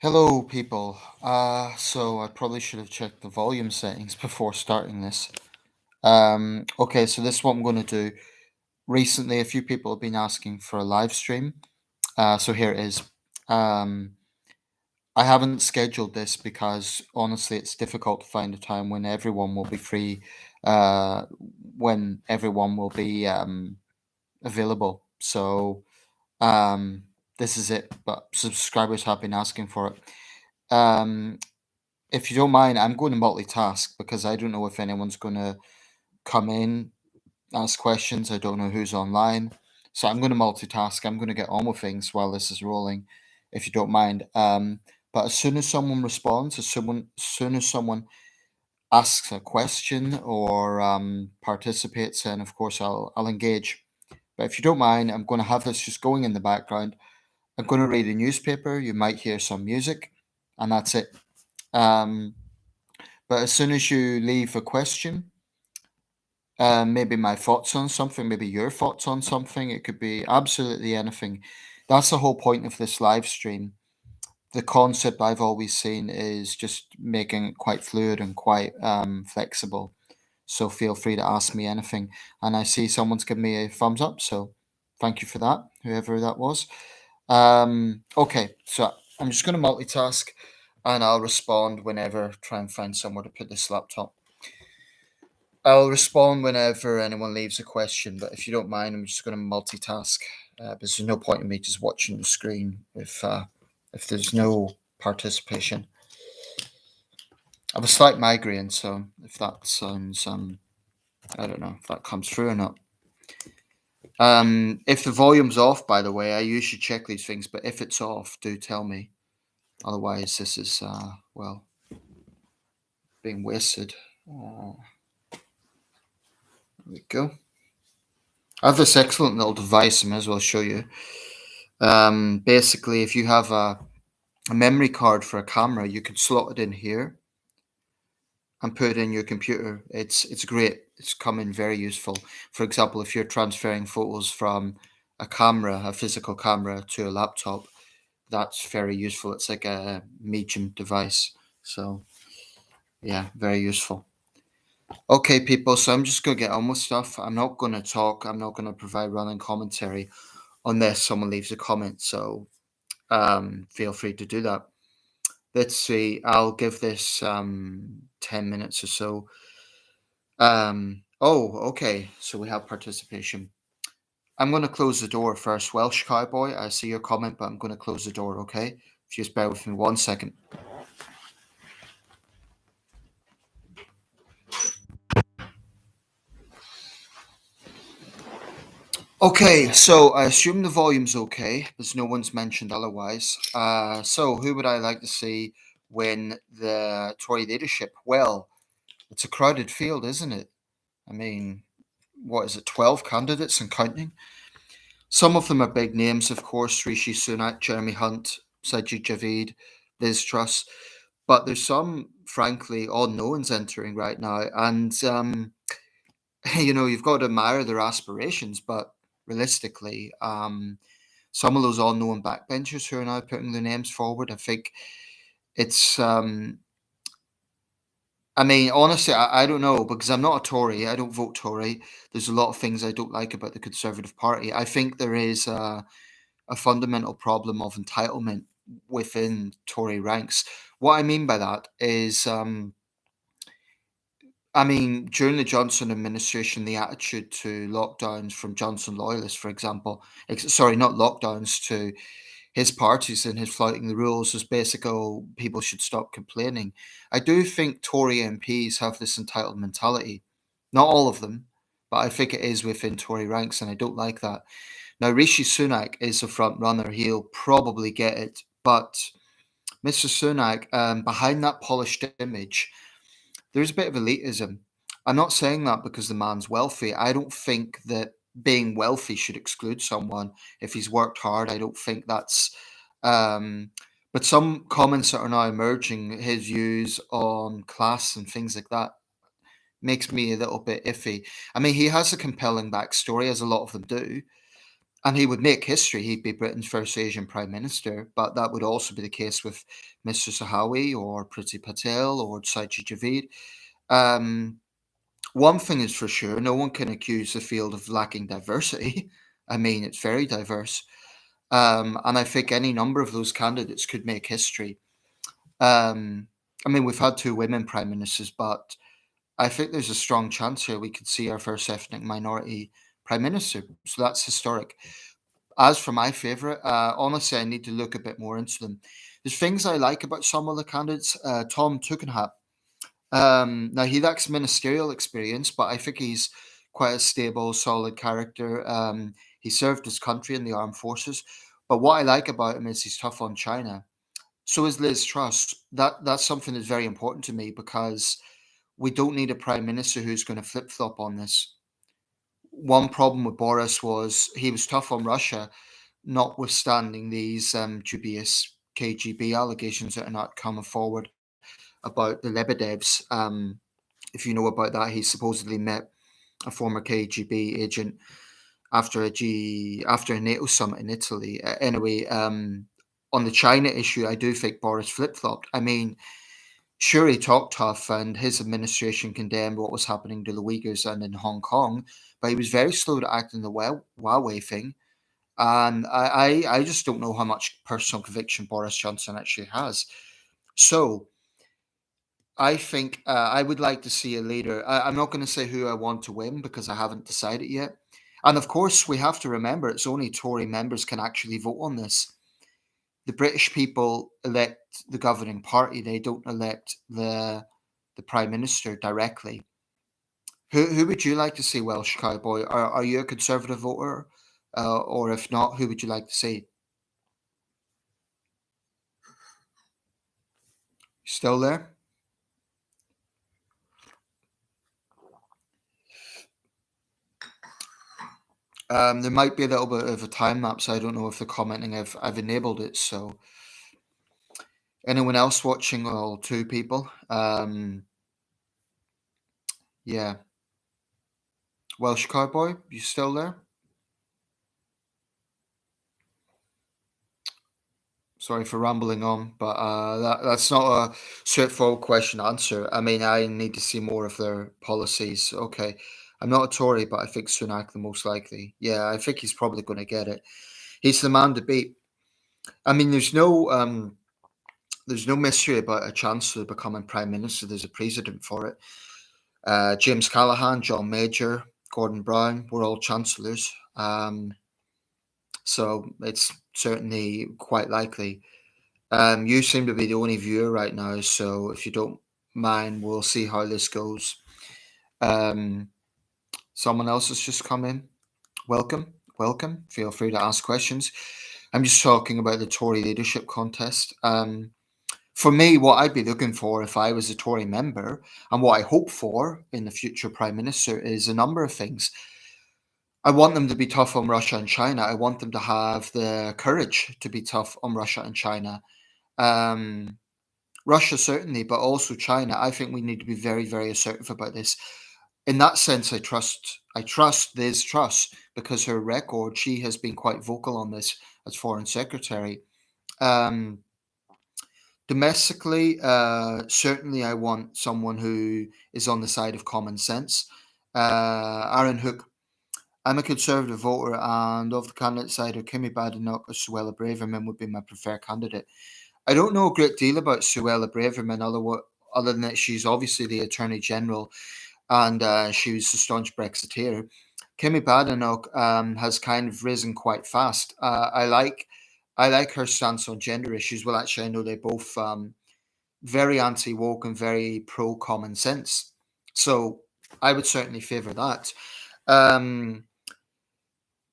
Hello, people. So I probably should have checked the volume settings before starting this. Okay, so this is what I'm going to do. Recently, a few people have been asking for a live stream. So here it is. Um, I haven't scheduled this because honestly, it's difficult to find a time when everyone will be free, uh, when everyone will be available. So um, this is it. But subscribers have been asking for it. Um, If you don't mind, I'm going to multitask because I don't know if anyone's going to come in, ask questions. I don't know who's online. So I'm going to multitask. I'm going to get on with things while this is rolling, if you don't mind. But as soon as someone responds, as soon as someone asks a question or participates, then of course I'll engage. But if you don't mind, I'm going to have this just going in the background. I'm going to read a newspaper. You might hear some music, and that's it. Um, But as soon as you leave a question, maybe my thoughts on something, maybe your thoughts on something, it could be absolutely anything. That's the whole point of this live stream. The concept I've always seen is just making it quite fluid and quite flexible. So feel free to ask me anything. And I see someone's given me a thumbs up, so thank you for that, whoever that was. Okay, so I'm just going to multitask and I'll respond whenever, try and find somewhere to put this laptop. I'll respond whenever anyone leaves a question, but if you don't mind, I'm just going to multitask because there's no point in me just watching the screen if there's no participation. I have a slight migraine, so if that sounds, I don't know if that comes through or not. If the volume's off, by the way, I usually check these things, but if it's off, do tell me. Otherwise, this is, well, being wasted. There we go. I have this excellent little device I may as well show you. Basically, if you have a memory card for a camera, you can slot it in here and put it in your computer. It's great. It's come in very useful. For example, if you're transferring photos from a camera, a physical camera, to a laptop, that's very useful. It's like a medium device. So yeah, very useful. Okay, people. So I'm just gonna get on with stuff. I'm not gonna talk. I'm not gonna provide running commentary unless someone leaves a comment. So feel free to do that. Let's see. I'll give this 10 minutes or so. Okay. So we have participation. I'm going to close the door first. Welsh Cowboy, I see your comment, but I'm going to close the door, okay? If you just bear with me 1 second. Okay, so I assume the volume's okay, because no one's mentioned otherwise. So who would I like to see win the Tory leadership? Well, it's a crowded field, isn't it? I mean, what is it, 12 candidates and counting? Some of them are big names, of course, Rishi Sunak, Jeremy Hunt, Sajid Javid, Liz Truss, but there's some, frankly, unknowns entering right now. And, you've got to admire their aspirations, but realistically, some of those unknown backbenchers who are now putting their names forward, I think it's, I mean, honestly, I don't know because I'm not a Tory. I don't vote Tory. There's a lot of things I don't like about the Conservative Party. I think there is a fundamental problem of entitlement within Tory ranks. What I mean by that is, I mean, during the Johnson administration, the attitude to lockdowns from Johnson loyalists, for example, sorry, not lockdowns, to his parties and his flouting the rules was basically, oh, people should stop complaining. I do think Tory MPs have this entitled mentality. Not all of them, but I think it is within Tory ranks, and I don't like that. Now, Rishi Sunak is a front runner. He'll probably get it. But Mr. Sunak, behind that polished image, there's a bit of elitism. I'm not saying that because the man's wealthy. I don't think that being wealthy should exclude someone if he's worked hard. I don't think that's. But some comments that are now emerging, his views on class and things like that, makes me a little bit iffy. I mean, he has a compelling backstory, as a lot of them do. And he would make history. He'd be Britain's first Asian Prime Minister, but that would also be the case with Mr. Sahawi or Priti Patel or Sajid Javid. Um, One thing is for sure, no one can accuse the field of lacking diversity. I mean, it's very diverse. And I think any number of those candidates could make history. Um, I mean, we've had two women prime ministers, but I think there's a strong chance here we could see our first ethnic minority prime minister. So that's historic. As for my favourite, honestly, I need to look a bit more into them. There's things I like about some of the candidates. Tom Tugendhat. Now he lacks ministerial experience, but I think he's quite a stable, solid character. He served his country in the armed forces. But what I like about him is he's tough on China. So is Liz Truss. That's something that's very important to me because we don't need a prime minister who's going to flip flop on this. One problem with Boris was he was tough on Russia, notwithstanding these dubious KGB allegations that are not coming forward about the Lebedevs. If you know about that, he supposedly met a former KGB agent after a NATO summit in Italy. Anyway, on the China issue, I do think Boris flip flopped. I mean, sure, he talked tough, and his administration condemned what was happening to the Uyghurs and in Hong Kong, but he was very slow to act on the Huawei thing. And I just don't know how much personal conviction Boris Johnson actually has. So I think I would like to see a leader. I'm not going to say who I want to win because I haven't decided yet. And of course, we have to remember it's only Tory members can actually vote on this. The British people elect the governing party; they don't elect the prime minister directly. Who would you like to see, Welsh Cowboy? Are you a conservative voter, or if not, who would you like to see? Still there? There might be a little bit of a time lapse. I don't know if the commenting I've enabled it. So anyone else watching? Well, two people. Yeah, Welsh Cowboy, you still there? Sorry for rambling on, but that's not a straightforward question to answer. I mean, I need to see more of their policies. Okay, I'm not a Tory, but I think Sunak the most likely. Yeah, I think he's probably going to get it. He's the man to beat. I mean, there's no mystery about a chancellor becoming prime minister. There's a precedent for it. James Callaghan, John Major, Gordon Brown were all chancellors. So it's certainly quite likely. You seem to be the only viewer right now, so if you don't mind, we'll see how this goes. Um, Someone else has just come in. Welcome, welcome. Feel free to ask questions. I'm just talking about the Tory leadership contest. For me, what I'd be looking for if I was a Tory member, and what I hope for in the future Prime Minister, is a number of things. I want them to be tough on Russia and China. I want them to have the courage to be tough on Russia and China. Um, Russia certainly, but also China. I think we need to be very, very assertive about this. In that sense, I trust Liz Truss because her record, she has been quite vocal on this as Foreign Secretary. Um, Domestically, certainly I want someone who is on the side of common sense. Aaron Hook. I'm a Conservative voter, and of the candidate side, of Kimi Badenoch or Suella Braverman would be my preferred candidate. I don't know a great deal about Suella Braverman, other than that she's obviously the Attorney General and she was a staunch Brexiteer. Kimi Badenoch has kind of risen quite fast. I like her stance on gender issues. Well, actually, I know they're both very anti woke and very pro common sense. So I would certainly favour that. Um,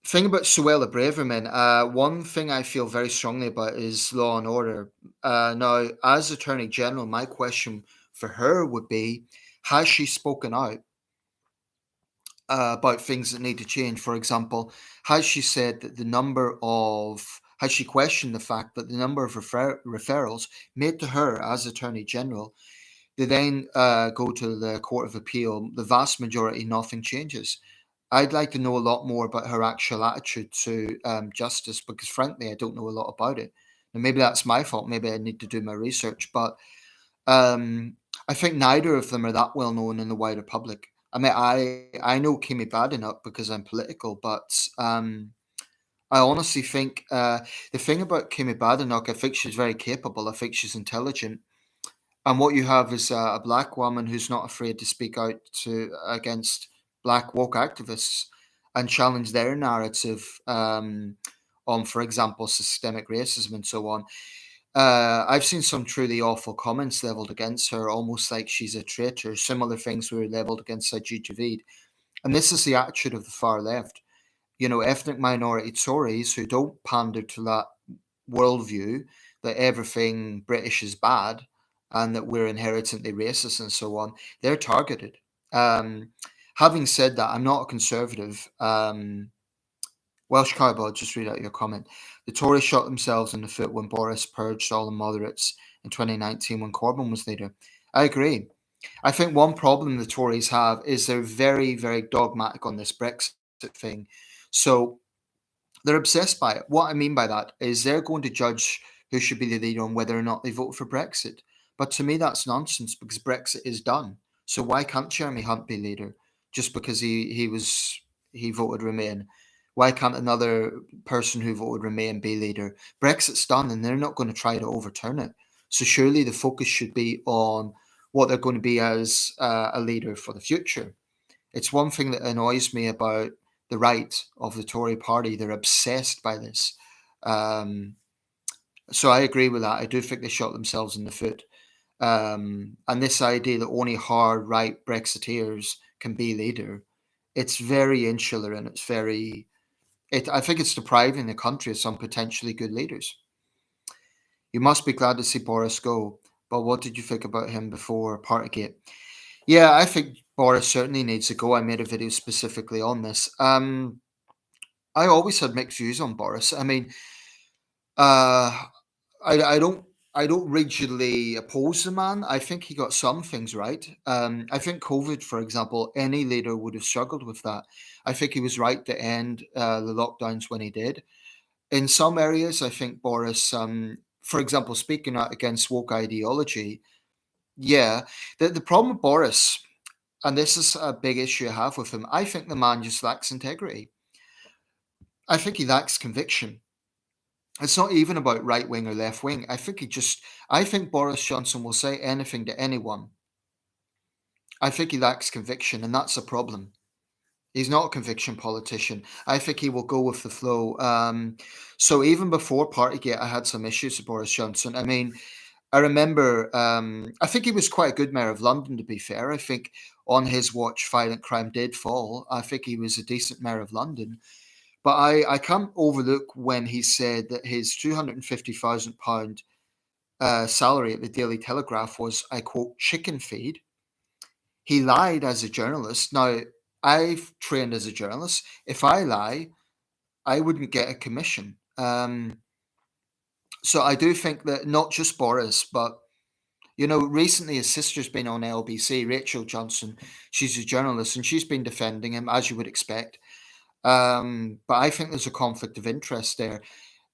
Thing about Suella Braverman, one thing I feel very strongly about is law and order. Now, as Attorney General, my question for her would be: has she spoken out about things that need to change? For example, has she said that has she questioned the fact that the number of referrals made to her as Attorney General, they then go to the Court of Appeal, the vast majority, nothing changes. I'd like to know a lot more about her actual attitude to justice because, frankly, I don't know a lot about it. And maybe that's my fault. Maybe I need to do my research. But um, I think neither of them are that well known in the wider public. I mean, I know Kimi Badenoch because I'm political, but I honestly think the thing about Kimi Badenoch, I think she's very capable. I think she's intelligent. And what you have is a black woman who's not afraid to speak out to against black woke activists and challenge their narrative on, for example, systemic racism and so on. I've seen some truly awful comments leveled against her, almost like she's a traitor. Similar things were leveled against Sajid Javid. And this is the attitude of the far left. You know, ethnic minority Tories who don't pander to that worldview that everything British is bad and that we're inherently racist and so on, they're targeted. Um, Having said that, I'm not a conservative. Welsh Cowboy, just read out your comment. The Tories shot themselves in the foot when Boris purged all the moderates in 2019 when Corbyn was leader. I agree. I think one problem the Tories have is they're very, very dogmatic on this Brexit thing. So they're obsessed by it. What I mean by that is they're going to judge who should be the leader on whether or not they vote for Brexit. But to me, that's nonsense because Brexit is done. So why can't Jeremy Hunt be leader just because he voted Remain? Why can't another person who voted Remain be leader? Brexit's done, and they're not going to try to overturn it. So surely the focus should be on what they're going to be as a leader for the future. It's one thing that annoys me about the right of the Tory party. They're obsessed by this. Um, so I agree with that. I do think they shot themselves in the foot. And this idea that only hard right Brexiteers can be leader, it's very insular and it's very. I think it's depriving the country of some potentially good leaders. You must be glad to see Boris go. But what did you think about him before Partygate? Yeah, I think Boris certainly needs to go. I made a video specifically on this. I always had mixed views on Boris. I mean, uh, I don't rigidly oppose the man. I think he got some things right. I think COVID, for example, any leader would have struggled with that. I think he was right to end the lockdowns when he did. In some areas, I think Boris, for example, speaking out against woke ideology, yeah, the problem with Boris, and this is a big issue I have with him, I think the man just lacks integrity. I think he lacks conviction. It's not even about right wing or left wing. I think Boris Johnson will say anything to anyone. I think he lacks conviction, and that's a problem. He's not a conviction politician. I think he will go with the flow. So even before Partygate, I had some issues with Boris Johnson. I mean, I remember, I think he was quite a good mayor of London, to be fair. I think on his watch, violent crime did fall. I think he was a decent mayor of London. But I can't overlook when he said that his £250,000 salary at the Daily Telegraph was, I quote, chicken feed. He lied as a journalist. Now, I've trained as a journalist. If I lie, I wouldn't get a commission. So I do think that not just Boris, but recently his sister's been on LBC, Rachel Johnson. She's a journalist and she's been defending him, as you would expect. But I think there's a conflict of interest there.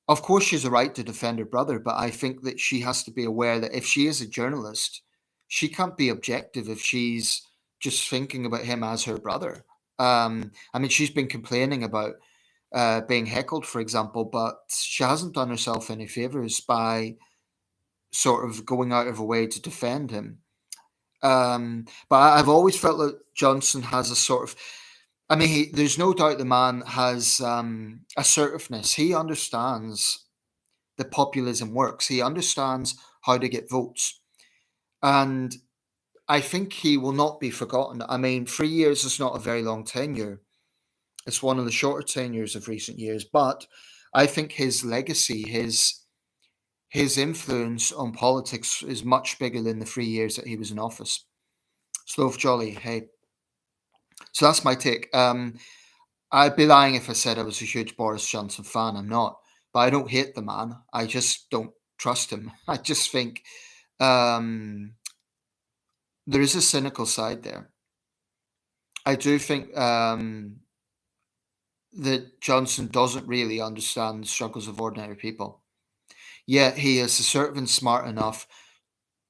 Of course, she has a right to defend her brother, but I think that she has to be aware that if she is a journalist, she can't be objective if she's just thinking about him as her brother. I mean, she's been complaining about being heckled, for example, but she hasn't done herself any favors by sort of going out of her way to defend him. But I've always felt that Johnson has a sort of, I mean, there's no doubt the man has assertiveness. He understands that populism works. He understands how to get votes. And I think he will not be forgotten. I mean, 3 years is not a very long tenure. It's one of the shorter tenures of recent years. But I think his legacy, his influence on politics is much bigger than the 3 years that he was in office. Sloth Jolly, hey. So that's my take. I'd be lying if I said I was a huge Boris Johnson fan. I'm not. But I don't hate the man. I just don't trust him. I just think um, there is a cynical side there. I do think that Johnson doesn't really understand the struggles of ordinary people. Yet he is assertive and smart enough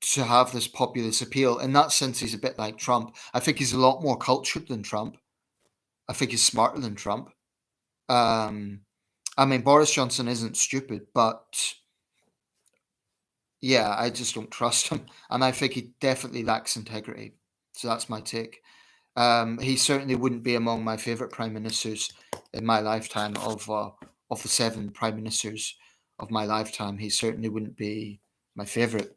to have this populist appeal. In that sense, he's a bit like Trump. I think he's a lot more cultured than Trump. I think he's smarter than Trump. Um, I mean, Boris Johnson isn't stupid, but yeah, I just don't trust him. And I think he definitely lacks integrity. So that's my take. He certainly wouldn't be among my favourite prime ministers in my lifetime. Of the 7 prime ministers of my lifetime, he certainly wouldn't be my favourite.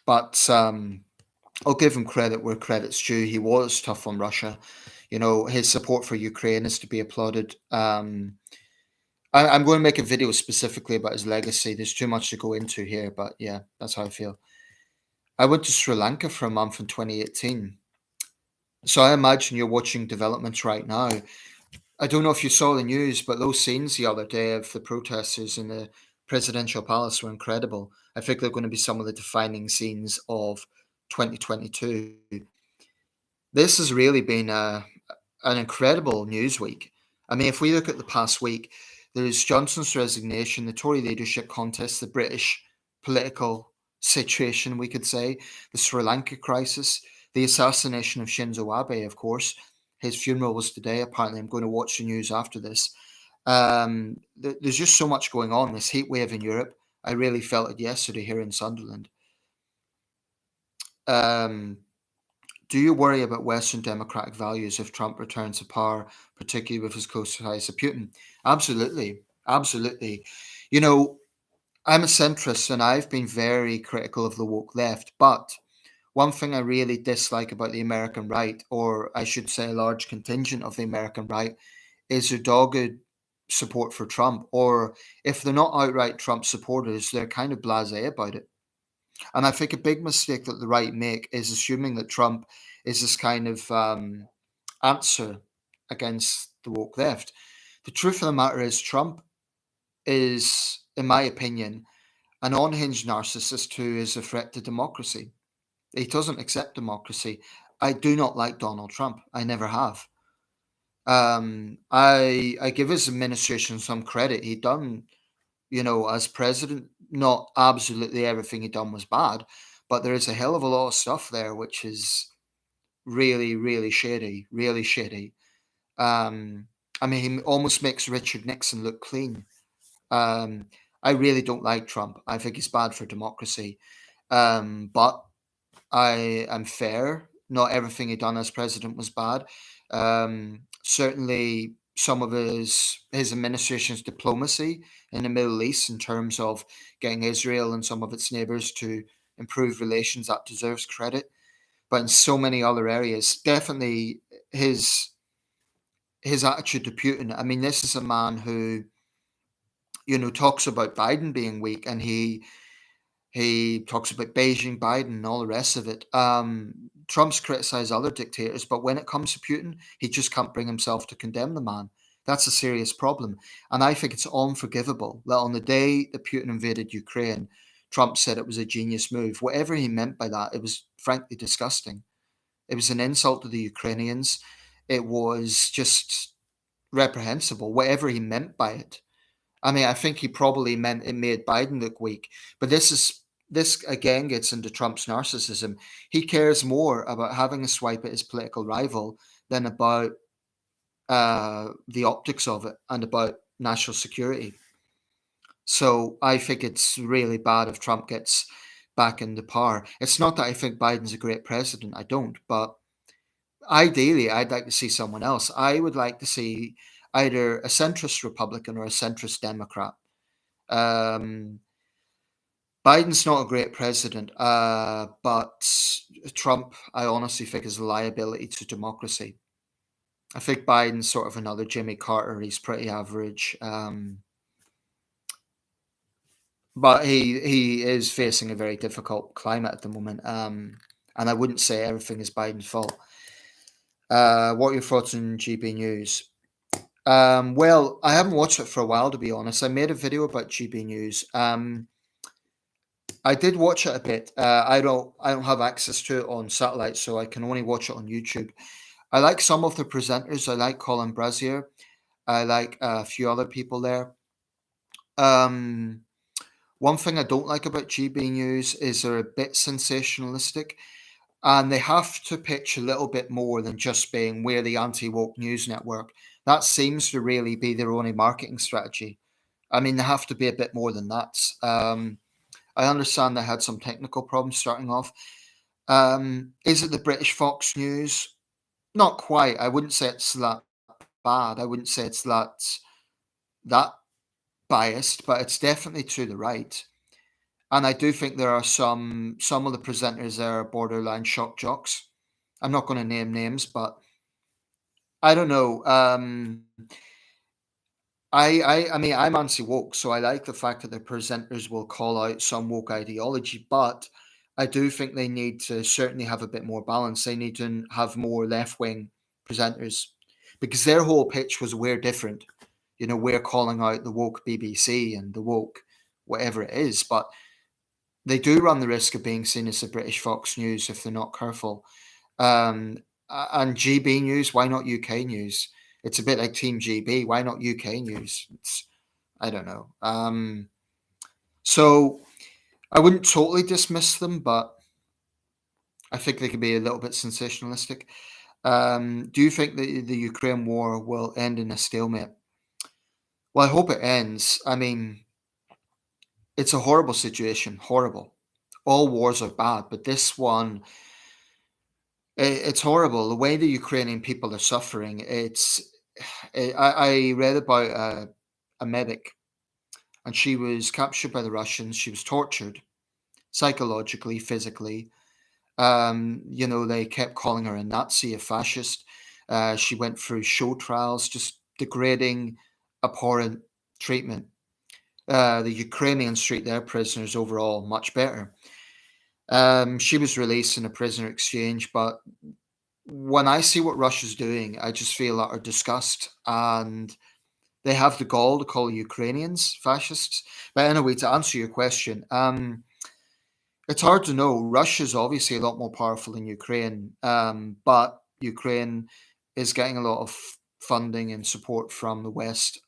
But I'll give him credit where credit's due. He was tough on Russia. You know, his support for Ukraine is to be applauded. I'm going to make a video specifically about his legacy. There's too much to go into here, but yeah, that's how I feel. I went to Sri Lanka for a month in 2018. So I imagine you're watching developments right now. I don't know if you saw the news, but those scenes the other day of the protesters in the presidential palace were incredible. I think they're going to be some of the defining scenes of 2022. This has really been an incredible news week. I mean, if we look at the past week, there's Johnson's resignation, the Tory leadership contest, the British political situation, we could say, the Sri Lanka crisis, the assassination of Shinzo Abe, of course. His funeral was today. Apparently, I'm going to watch the news after this. There's just so much going on. This heat wave in Europe. I really felt it yesterday here in Sunderland. Um, Do you worry about Western democratic values if Trump returns to power, particularly with his close ties to Putin? Absolutely. Absolutely. You know, I'm a centrist and I've been very critical of the woke left. But one thing I really dislike about the American right, or I should say a large contingent of the American right, is their dogged support for Trump. Or if they're not outright Trump supporters, they're kind of blase about it. And I think a big mistake that the right make is assuming that Trump is this kind of answer against the woke left. The truth of the matter is, Trump is, in my opinion, an unhinged narcissist who is a threat to democracy. He doesn't accept democracy. I do not like Donald Trump. I never have. I give his administration some credit. He done, you know, as president, not absolutely everything he done was bad, but there is a hell of a lot of stuff there which is really, really shady, really shady. Um, I mean, he almost makes Richard Nixon look clean. Um, I really don't like Trump. I think he's bad for democracy. But I am fair. Not everything he done as president was bad. Certainly, some of his administration's diplomacy in the Middle East, in terms of getting Israel and some of its neighbors to improve relations, that deserves credit. But in so many other areas, definitely his his attitude to Putin. I mean, this is a man who, you know, talks about Biden being weak, and he talks about Beijing, Biden, and all the rest of it. Trump's criticized other dictators, but when it comes to Putin, he just can't bring himself to condemn the man. That's a serious problem. And I think it's unforgivable that on the day that Putin invaded Ukraine, Trump said it was a genius move. Whatever he meant by that, it was frankly disgusting. It was an insult to the Ukrainians. It was just reprehensible, whatever he meant by it. I mean, I think he probably meant it made Biden look weak. But this again gets into Trump's narcissism. He cares more about having a swipe at his political rival than about the optics of it and about national security. So I think it's really bad if Trump gets back into power. It's not that I think Biden's a great president. I don't. But ideally, I'd like to see someone else. I would like to see either a centrist Republican or a centrist Democrat. Um, Biden's not a great president, but Trump, I honestly think, is a liability to democracy. I think Biden's sort of another Jimmy Carter. He's pretty average, but he is facing a very difficult climate at the moment. And I wouldn't say everything is Biden's fault. What are your thoughts on GB News? Well, I haven't watched it for a while, to be honest. I made a video about GB News. I did watch it a bit. I don't have access to it on satellite, so I can only watch it on YouTube. I like some of the presenters. I like Colin Brazier. I like a few other people there. Um, One thing I don't like about GB News is they're a bit sensationalistic, and they have to pitch a little bit more than just being we're the anti-woke news network. That seems to really be their only marketing strategy. I mean, they have to be a bit more than that. I understand they had some technical problems starting off. Is it the British Fox News? Not quite. I wouldn't say it's that bad. I wouldn't say it's that biased, but it's definitely to the right. And I do think there are some of the presenters there are borderline shock jocks. I'm not going to name names, but I don't know. I mean, I'm anti woke, so I like the fact that the presenters will call out some woke ideology, but I do think they need to certainly have a bit more balance. They need to have more left wing presenters because their whole pitch was we're different. You know, we're calling out the woke BBC and the woke whatever it is, but they do run the risk of being seen as the British Fox News if they're not careful. Um, and GB News, why not UK News? It's a bit like Team GB. Why not UK News? I don't know. So I wouldn't totally dismiss them, but I think they can be a little bit sensationalistic. Do you think that the Ukraine war will end in a stalemate? Well, I hope it ends. I mean, it's a horrible situation. Horrible. All wars are bad, but this one, it's horrible. The way the Ukrainian people are suffering. I read about a medic, and she was captured by the Russians. She was tortured psychologically, physically. They kept calling her a Nazi, a fascist. She went through show trials, just degrading, abhorrent treatment. The Ukrainians treat their prisoners overall much better. She was released in a prisoner exchange, but when I see what Russia's doing, I just feel utter disgust. And they have the gall to call Ukrainians fascists. But anyway, to answer your question, it's hard to know. Russia's obviously a lot more powerful than Ukraine, but Ukraine is getting a lot of funding and support from the West.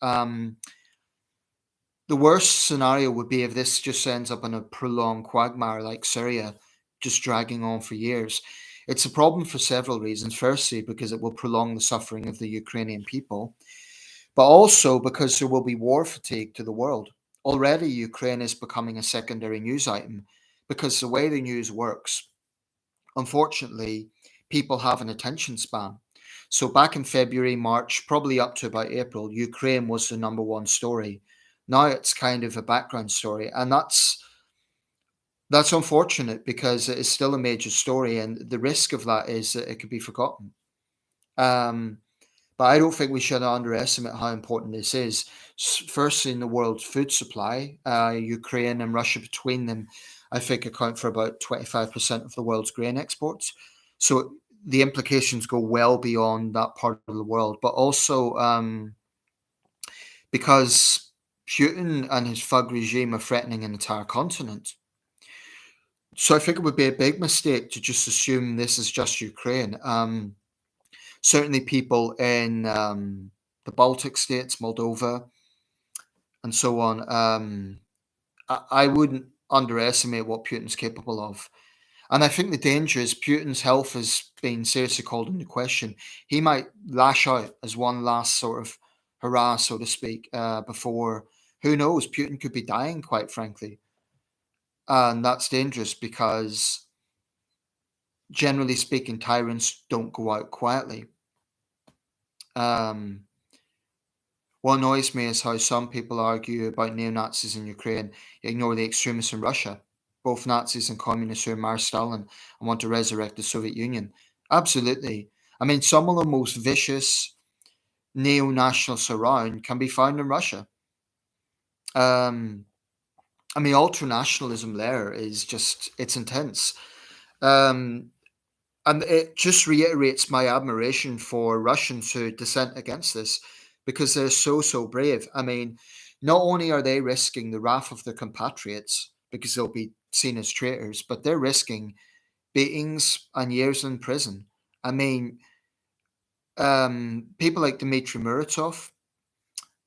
The worst scenario would be if this just ends up in a prolonged quagmire like Syria, just dragging on for years. It's a problem for several reasons. Firstly, because it will prolong the suffering of the Ukrainian people, but also because there will be war fatigue to the world. Already, Ukraine is becoming a secondary news item because the way the news works, unfortunately, people have an attention span. So back in February, March, probably up to about April, Ukraine was the number one story. Now it's kind of a background story, and that's unfortunate because it is still a major story, and the risk of that is that it could be forgotten. Um, but I don't think we should underestimate how important this is. Firstly, in the world's food supply, Ukraine and Russia between them, I think, account for about 25% of the world's grain exports. So the implications go well beyond that part of the world. But also because Putin and his thug regime are threatening an entire continent. So I think it would be a big mistake to just assume this is just Ukraine. Certainly, people in the Baltic states, Moldova, and so on. I wouldn't underestimate what Putin's capable of. And I think the danger is Putin's health has been seriously called into question. He might lash out as one last sort of hurrah, so to speak, before, who knows, Putin could be dying, quite frankly. And that's dangerous because, generally speaking, tyrants don't go out quietly. Um, What annoys me is how some people argue about neo Nazis in Ukraine, yet ignore the extremists in Russia, both Nazis and communists who admire Stalin and want to resurrect the Soviet Union. Absolutely. I mean, some of the most vicious neo nationalists around can be found in Russia. Um, I mean, ultra nationalism there is just, it's intense. Um, and it just reiterates my admiration for Russians who dissent against this because they're so brave. I mean, not only are they risking the wrath of their compatriots because they'll be seen as traitors, but they're risking beatings and years in prison. I mean, People like Dmitry Muratov,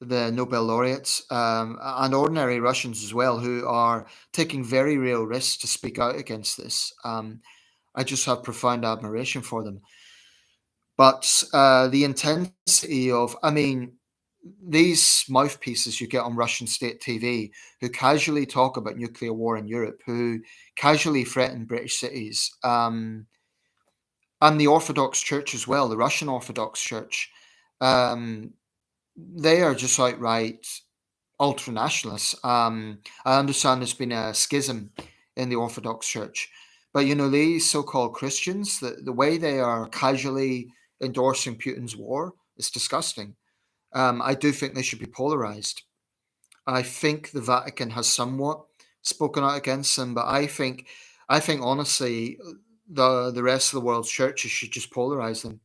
the Nobel laureates, and ordinary Russians as well, who are taking very real risks to speak out against this. I just have profound admiration for them. But the intensity of, I mean, these mouthpieces you get on Russian state TV who casually talk about nuclear war in Europe, who casually threaten British cities, and the Orthodox Church as well, the Russian Orthodox Church, um, they are just outright ultra nationalists. I understand there's been a schism in the Orthodox Church, but these so-called Christians, the way they are casually endorsing Putin's war is disgusting. I do think they should be polarized. I think the Vatican has somewhat spoken out against them, but I think honestly, the rest of the world's churches should just polarize them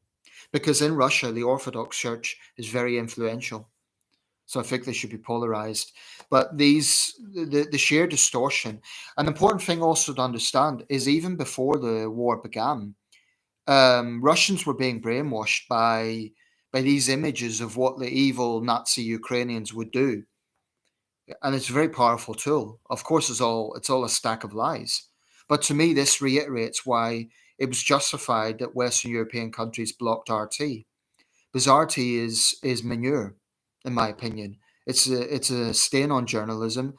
because in Russia, the Orthodox Church is very influential. So I think they should be polarized. But the sheer distortion. An important thing also to understand is even before the war began, Russians were being brainwashed by these images of what the evil Nazi Ukrainians would do, and it's a very powerful tool. Of course, it's all a stack of lies. But to me, this reiterates why it was justified that Western European countries blocked RT. Because RT is manure, in my opinion. It's a stain on journalism,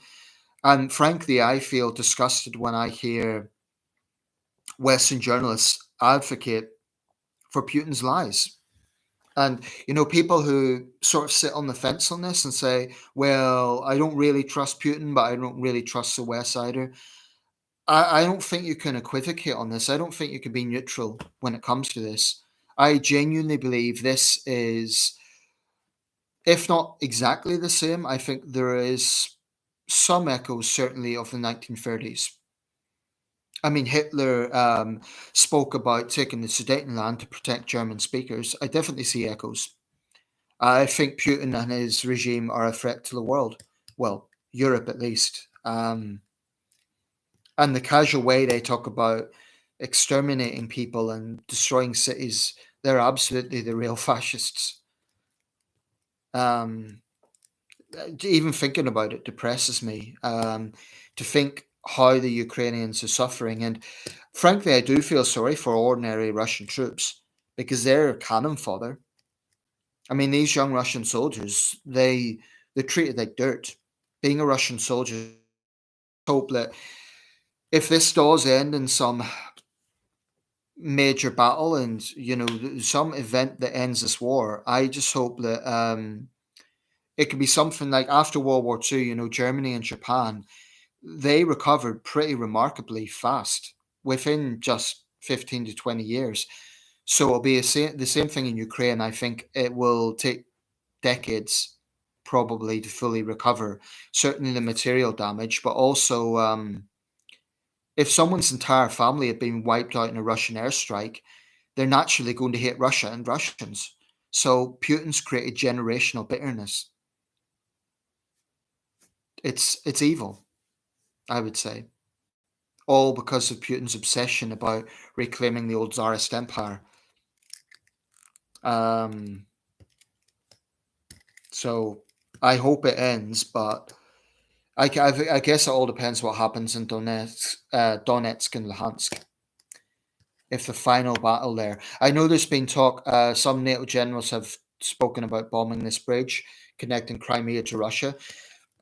and frankly, I feel disgusted when I hear Western journalists advocate for Putin's lies. And people who sort of sit on the fence on this and say, "Well, I don't really trust Putin, but I don't really trust the West either." I don't think you can equivocate on this. I don't think you can be neutral when it comes to this. I genuinely believe this is, if not exactly the same, I think there is some echoes certainly of the 1930s. I mean, Hitler spoke about taking the Sudetenland to protect German speakers. I definitely see echoes. I think Putin and his regime are a threat to the world. Well, Europe at least. And the casual way they talk about exterminating people and destroying cities, they're absolutely the real fascists. Um, even thinking about it depresses me. To think how the Ukrainians are suffering, and frankly, I do feel sorry for ordinary Russian troops because they're cannon fodder. I mean, these young Russian soldiers, they're treated like dirt. Being a Russian soldier, hope that if this does end in some major battle and some event that ends this war, I just hope that it could be something like after World War II. Germany and Japan, they recovered pretty remarkably fast within just 15 to 20 years. So it'll be the same thing in Ukraine. I think it will take decades probably to fully recover, certainly the material damage, but also if someone's entire family had been wiped out in a Russian airstrike, they're naturally going to hate Russia and Russians. So Putin's created generational bitterness. It's evil, I would say, all because of Putin's obsession about reclaiming the old Tsarist empire. Um, so I hope it ends, but I guess it all depends what happens in Donetsk and Luhansk. If the final battle there, I know there's been talk. Some NATO generals have spoken about bombing this bridge connecting Crimea to Russia.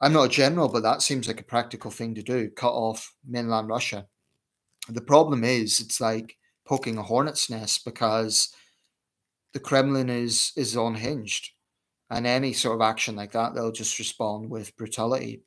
I'm not a general, but that seems like a practical thing to do. Cut off mainland Russia. The problem is, it's like poking a hornet's nest because the Kremlin is unhinged, and any sort of action like that, they'll just respond with brutality.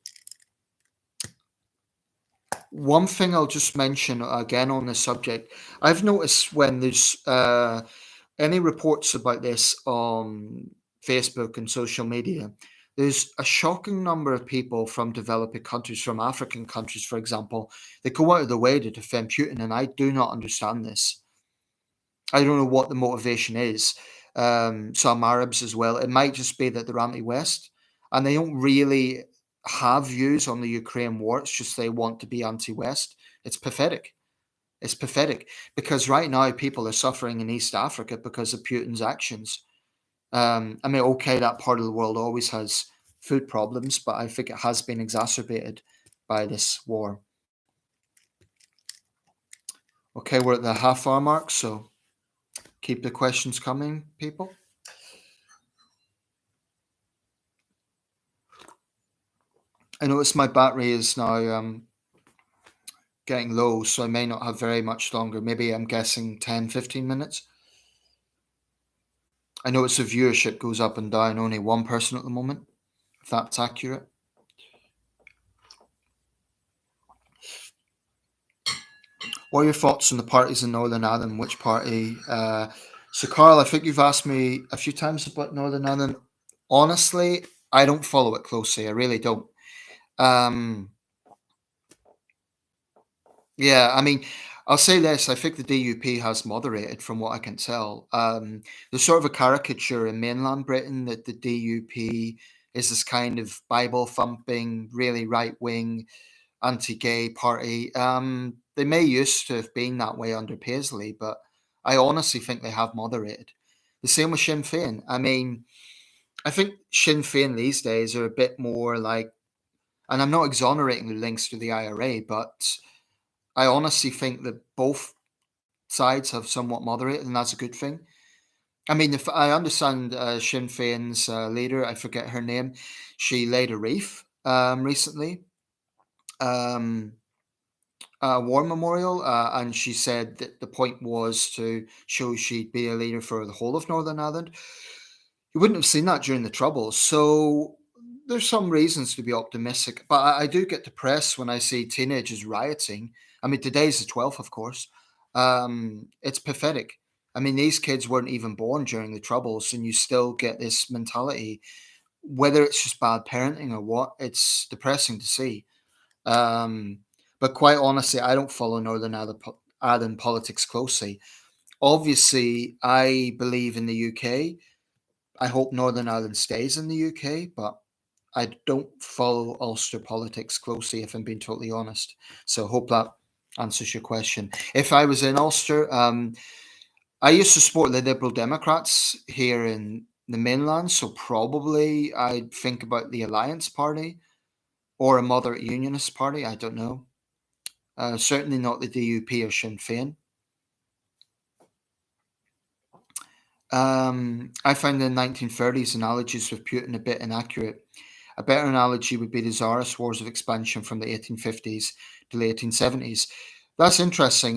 One thing I'll just mention again on this subject, I've noticed when there's any reports about this on Facebook and social media, there's a shocking number of people from developing countries, from African countries, for example, that go out of the way to defend Putin, and I do not understand this. I don't know what the motivation is. Some Arabs as well. It might just be that they're anti-West and they don't really have views on the Ukraine war. It's just they want to be anti-West. It's pathetic. It's pathetic because right now people are suffering in East Africa because of Putin's actions. I mean, okay, that part of the world always has food problems, but I think it has been exacerbated by this war. Okay, we're at the half hour mark, so keep the questions coming, people. I notice my battery is now getting low, so I may not have very much longer. Maybe I'm guessing 10, 15 minutes. I notice the viewership goes up and down, only one person at the moment, if that's accurate. What are your thoughts on the parties in Northern Ireland? Which party? So, Carl, I think you've asked me a few times about Northern Ireland. Honestly, I don't follow it closely. I really don't. Um, yeah, I mean, I'll say this. I think the DUP has moderated from what I can tell. There's sort of a caricature in mainland Britain that the DUP is this kind of Bible thumping, really right wing, anti gay party. They may used to have been that way under Paisley, but I honestly think they have moderated. The same with Sinn Féin. I mean, I think Sinn Féin these days are a bit more like, and I'm not exonerating the links to the IRA, but I honestly think that both sides have somewhat moderated, and that's a good thing. I mean, if I understand Sinn Féin's leader, I forget her name, she laid a wreath recently. Um, a war memorial, and she said that the point was to show she'd be a leader for the whole of Northern Ireland. You wouldn't have seen that during the Troubles, so there's some reasons to be optimistic. But I do get depressed when I see teenagers rioting. I mean, today's the 12th, of course. It's pathetic. I mean, these kids weren't even born during the Troubles, and you still get this mentality. Whether it's just bad parenting or what, it's depressing to see. Um, but quite honestly, I don't follow Northern Ireland politics closely. Obviously, I believe in the UK. I hope Northern Ireland stays in the UK, but I don't follow Ulster politics closely, if I'm being totally honest. So, hope that answers your question. If I was in Ulster, I used to support the Liberal Democrats here in the mainland, so probably I'd think about the Alliance Party or a moderate unionist party. I don't know. Certainly not the DUP or Sinn Féin. I find the 1930s analogies with Putin a bit inaccurate. A better analogy would be the Tsarist wars of expansion from the 1850s to the 1870s. That's interesting.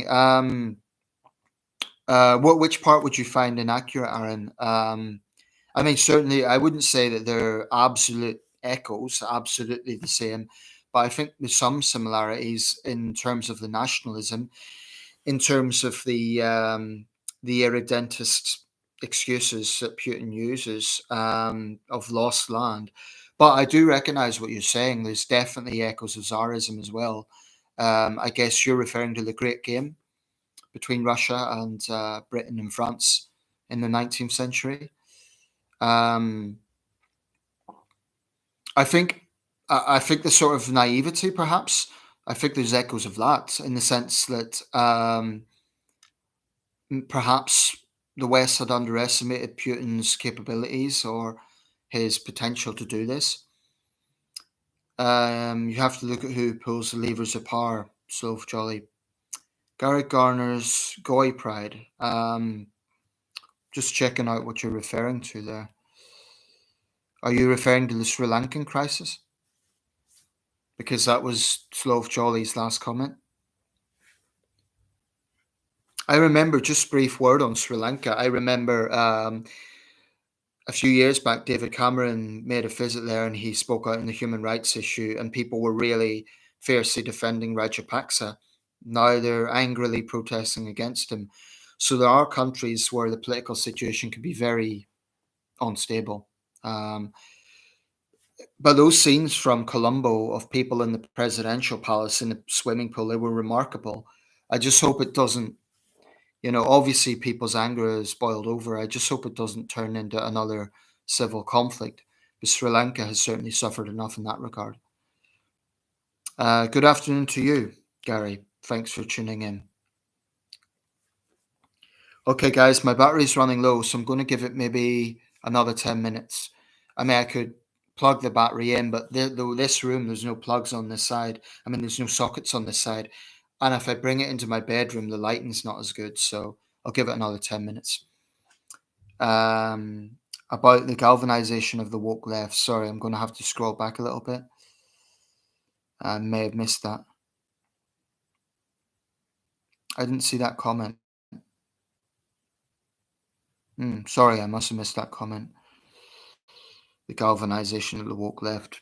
Which part would you find inaccurate, Aaron? I mean, certainly, I wouldn't say that they're absolute echoes, absolutely the same, but I think there's some similarities in terms of the nationalism, in terms of the irredentist excuses that Putin uses of lost land. But I do recognize what you're saying. There's definitely echoes of Tsarism as well. I guess you're referring to the Great Game between Russia and Britain and France in the 19th century. Um, I think I think the sort of naivety, perhaps. I think there's echoes of that in the sense that perhaps the West had underestimated Putin's capabilities or his potential to do this. You have to look at who pulls the levers of power. Sloth Jolly, Gary Garner's Goy Pride. Just checking out what you're referring to there. Are you referring to the Sri Lankan crisis? Because that was Sloth Jolly's last comment. I remember, just brief word on Sri Lanka. I remember a few years back, David Cameron made a visit there and he spoke out on the human rights issue, and people were really fiercely defending Rajapaksa. Now they're angrily protesting against him. So there are countries where the political situation can be very unstable. Um, but those scenes from Colombo of people in the presidential palace in the swimming pool, they were remarkable. I just hope it doesn't, obviously people's anger is boiled over. I just hope it doesn't turn into another civil conflict. But Sri Lanka has certainly suffered enough in that regard. Good afternoon to you, Gary. Thanks for tuning in. Okay, guys, my battery's running low, so I'm going to give it maybe another 10 minutes. I mean, I could plug the battery in, but this room, there's no plugs on this side. I mean, there's no sockets on this side. And if I bring it into my bedroom, the lighting's not as good. So I'll give it another 10 minutes. Um, about the galvanization of the woke left. Sorry, I'm going to have to scroll back a little bit. I may have missed that. I didn't see that comment. Sorry, I must have missed that comment. The galvanization of the woke left.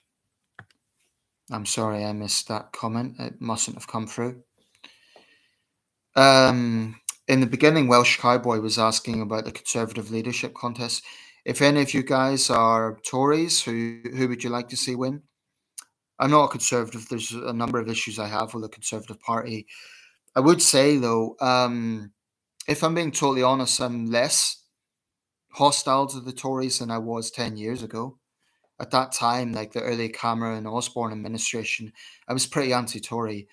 I'm sorry I missed that comment. It mustn't have come through. In the beginning, Welsh Cowboy was asking about the Conservative leadership contest. If any of you guys are Tories, who would you like to see win? I'm not a Conservative. There's a number of issues I have with the Conservative Party. I would say, though, if I'm being totally honest, I'm less hostile to the Tories than I was 10 years ago. At that time, like the early Cameron Osborne administration, I was pretty anti-Tory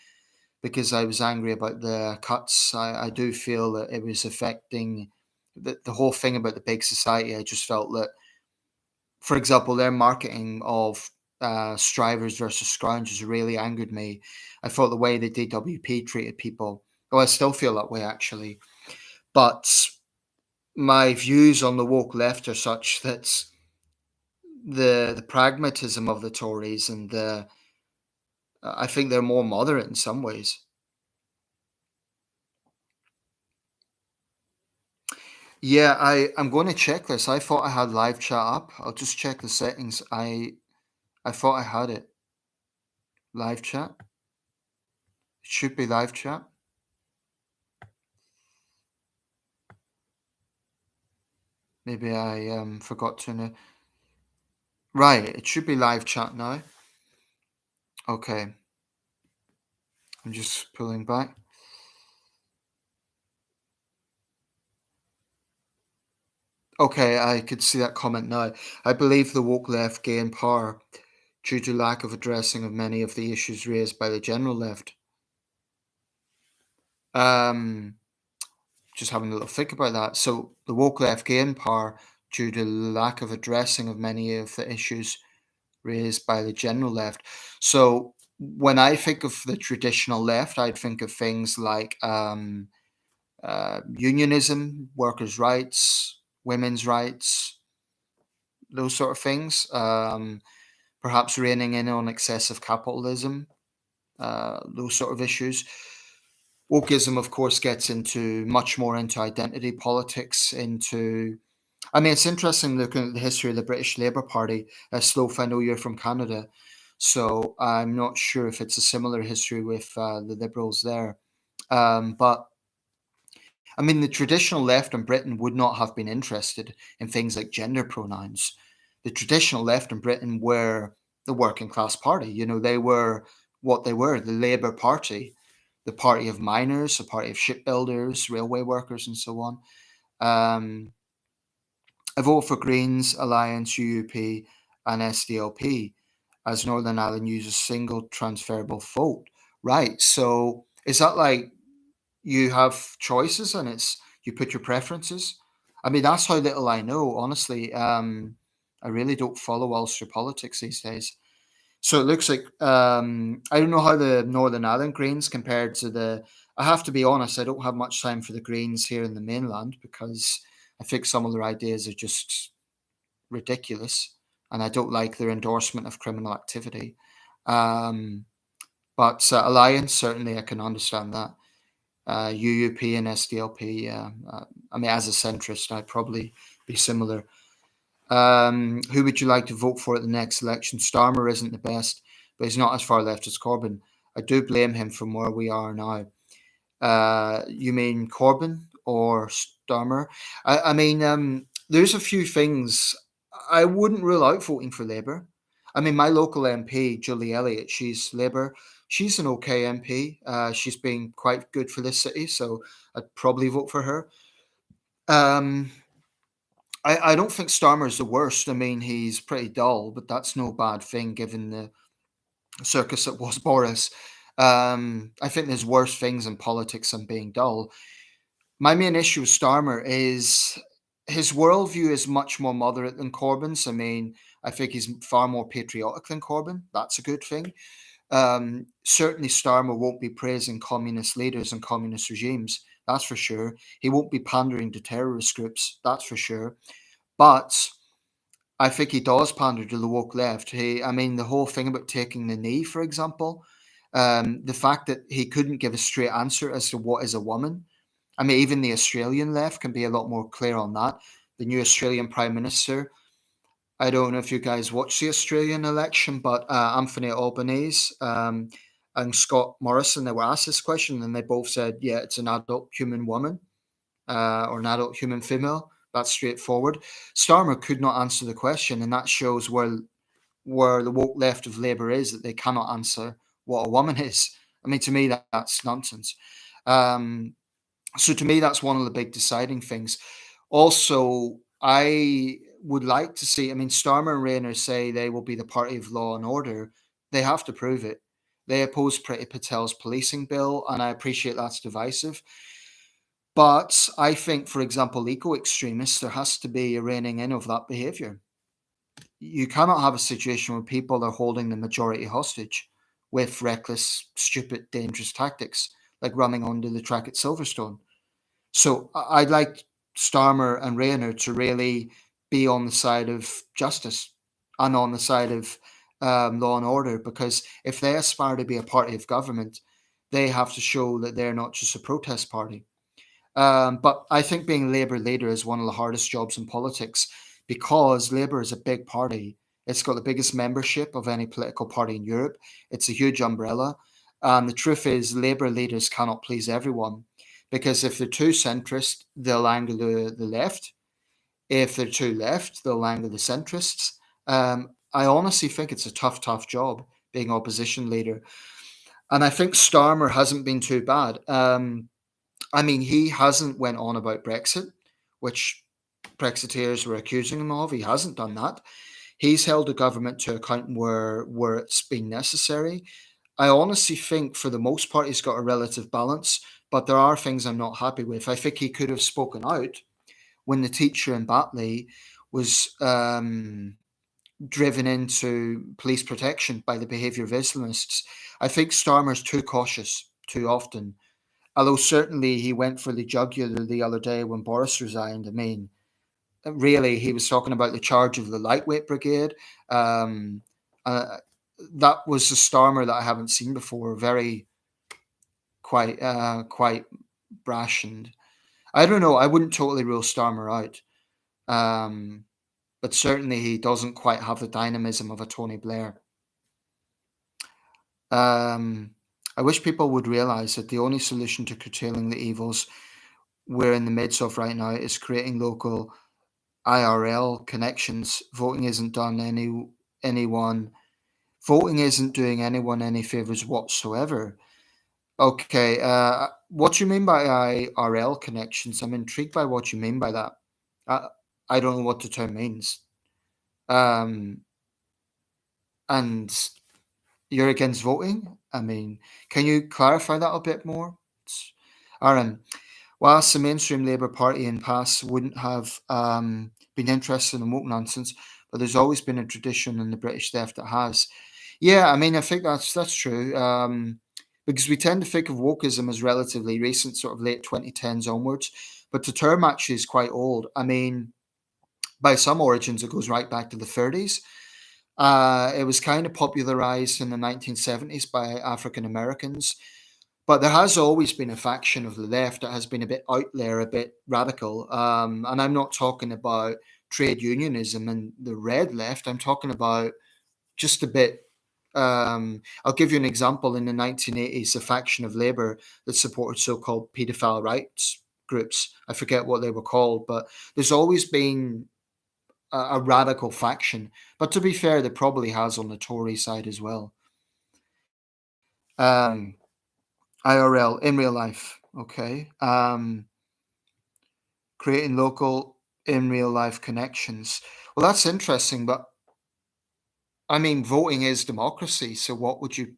because I was angry about the cuts. I do feel that it was affecting the whole thing about the big society. I just felt that, for example, their marketing of strivers versus scroungers really angered me. I thought the way the DWP treated people, well, I still feel that way actually. But my views on the woke left are such that the pragmatism of the Tories and the I think they're more moderate in some ways. Yeah, I'm going to check this. I thought I had live chat up. I'll just check the settings. I thought I had it. Live chat. It should be live chat. Maybe I forgot to know. Right, it should be live chat now. Okay, I'm just pulling back. Okay, I could see that comment now. I believe the woke left gain power due to lack of addressing of many of the issues raised by the general left. Um, just having a little think about that. So the woke left gain power due to lack of addressing of many of the issues raised by the general left. So when I think of the traditional left, I'd think of things like unionism, workers' rights, women's rights, those sort of things. Perhaps reining in on excessive capitalism, those sort of issues. Wokeism, of course, gets into much more into identity politics, into I mean, it's interesting looking at the history of the British Labour Party. Sloth, I know you're from Canada, so I'm not sure if it's a similar history with the Liberals there. But I mean, the traditional left in Britain would not have been interested in things like gender pronouns. The traditional left in Britain were the working class party. You know, they were what they were, the Labour Party, the party of miners, the party of shipbuilders, railway workers, and so on. Um, I vote for Greens, Alliance, UUP, and SDLP as Northern Ireland uses single transferable vote. Right. So is that like you have choices and it's you put your preferences? I mean, that's how little I know, honestly. I really don't follow Ulster politics these days. So it looks like I don't know how the Northern Ireland Greens compared to the. I have to be honest, I don't have much time for the Greens here in the mainland because I think some of their ideas are just ridiculous, and I don't like their endorsement of criminal activity. Um, but Alliance, certainly, I can understand that. UUP and SDLP, I mean, as a centrist, I'd probably be similar. Who would you like to vote for at the next election? Starmer isn't the best, but he's not as far left as Corbyn. I do blame him from where we are now. You mean Corbyn or Starmer? I mean, there's a few things I wouldn't rule out voting for Labour. I mean, my local MP, Julie Elliott, she's Labour. She's an okay MP. She's been quite good for this city, so I'd probably vote for her. Um, I don't think Starmer's the worst. I mean, he's pretty dull, but that's no bad thing given the circus that was Boris. I think there's worse things in politics than being dull. My main issue with Starmer is his worldview is much more moderate than Corbyn's. I mean, I think he's far more patriotic than Corbyn. That's a good thing. Certainly, Starmer won't be praising communist leaders and communist regimes. That's for sure. He won't be pandering to terrorist groups. That's for sure. But I think he does pander to the woke left. I mean, the whole thing about taking the knee, for example, the fact that he couldn't give a straight answer as to what is a woman. I mean, even the Australian left can be a lot more clear on that. The new Australian Prime Minister, I don't know if you guys watch the Australian election, but Anthony Albanese and Scott Morrison, they were asked this question and they both said, yeah, it's an adult human woman or an adult human female. That's straightforward. Starmer could not answer the question, and that shows where the woke left of Labour is, that they cannot answer what a woman is. I mean, to me, that's nonsense. So to me, that's one of the big deciding things. Also, I would like to see. I mean, Starmer and Rayner say they will be the party of law and order. They have to prove it. They oppose Priti Patel's policing bill, and I appreciate that's divisive. But I think, for example, eco extremists, there has to be a reining in of that behaviour. You cannot have a situation where people are holding the majority hostage with reckless, stupid, dangerous tactics, like running onto the track at Silverstone. So I'd like Starmer and Rayner to really be on the side of justice and on the side of law and order, because if they aspire to be a party of government, they have to show that they're not just a protest party. But I think being Labour leader is one of the hardest jobs in politics because Labour is a big party. It's got the biggest membership of any political party in Europe. It's a huge umbrella. And the truth is, Labour leaders cannot please everyone because if they're too centrist, they'll anger the left. If they're too left, they'll anger the centrists. I honestly think it's a tough job being opposition leader. And I think Starmer hasn't been too bad. I mean, he hasn't went on about Brexit, which Brexiteers were accusing him of. He hasn't done that. He's held the government to account where it's been necessary. I honestly think, for the most part, he's got a relative balance, but there are things I'm not happy with. I think he could have spoken out when the teacher in Batley was driven into police protection by the behaviour of Islamists. I think Starmer's too cautious too often. Although certainly he went for the jugular the other day when Boris resigned. I mean, really, he was talking about the charge of the lightweight brigade. Uh, that was a Starmer that I haven't seen before. Very quite brash, and I don't know. I wouldn't totally rule Starmer out, but certainly he doesn't quite have the dynamism of a Tony Blair. I wish people would realise that the only solution to curtailing the evils we're in the midst of right now is creating local IRL connections. Voting isn't doing anyone any favors whatsoever. Okay, what do you mean by IRL connections? I'm intrigued by what you mean by that. I don't know what the term means. And you're against voting? I mean, can you clarify that a bit more? Aaron, whilst the mainstream Labour Party in past wouldn't have been interested in woke nonsense, but there's always been a tradition in the British left that has. Yeah, I mean, I think that's true. Because we tend to think of wokeism as relatively recent, sort of late 2010s onwards, but the term actually is quite old. I mean, by some origins, it goes right back to the 30s. It was kind of popularized in the 1970s by African Americans. But there has always been a faction of the left that has been a bit out there, a bit radical. And I'm not talking about trade unionism and the red left. I'm talking about just a bit. I'll give you an example. In the 1980s, a faction of Labour that supported so-called paedophile rights groups. I forget what they were called, but there's always been a radical faction. But to be fair, there probably has on the Tory side as well. IRL, in real life, okay. Creating local in real life connections. Well, that's interesting, but I mean, voting is democracy. So what would you,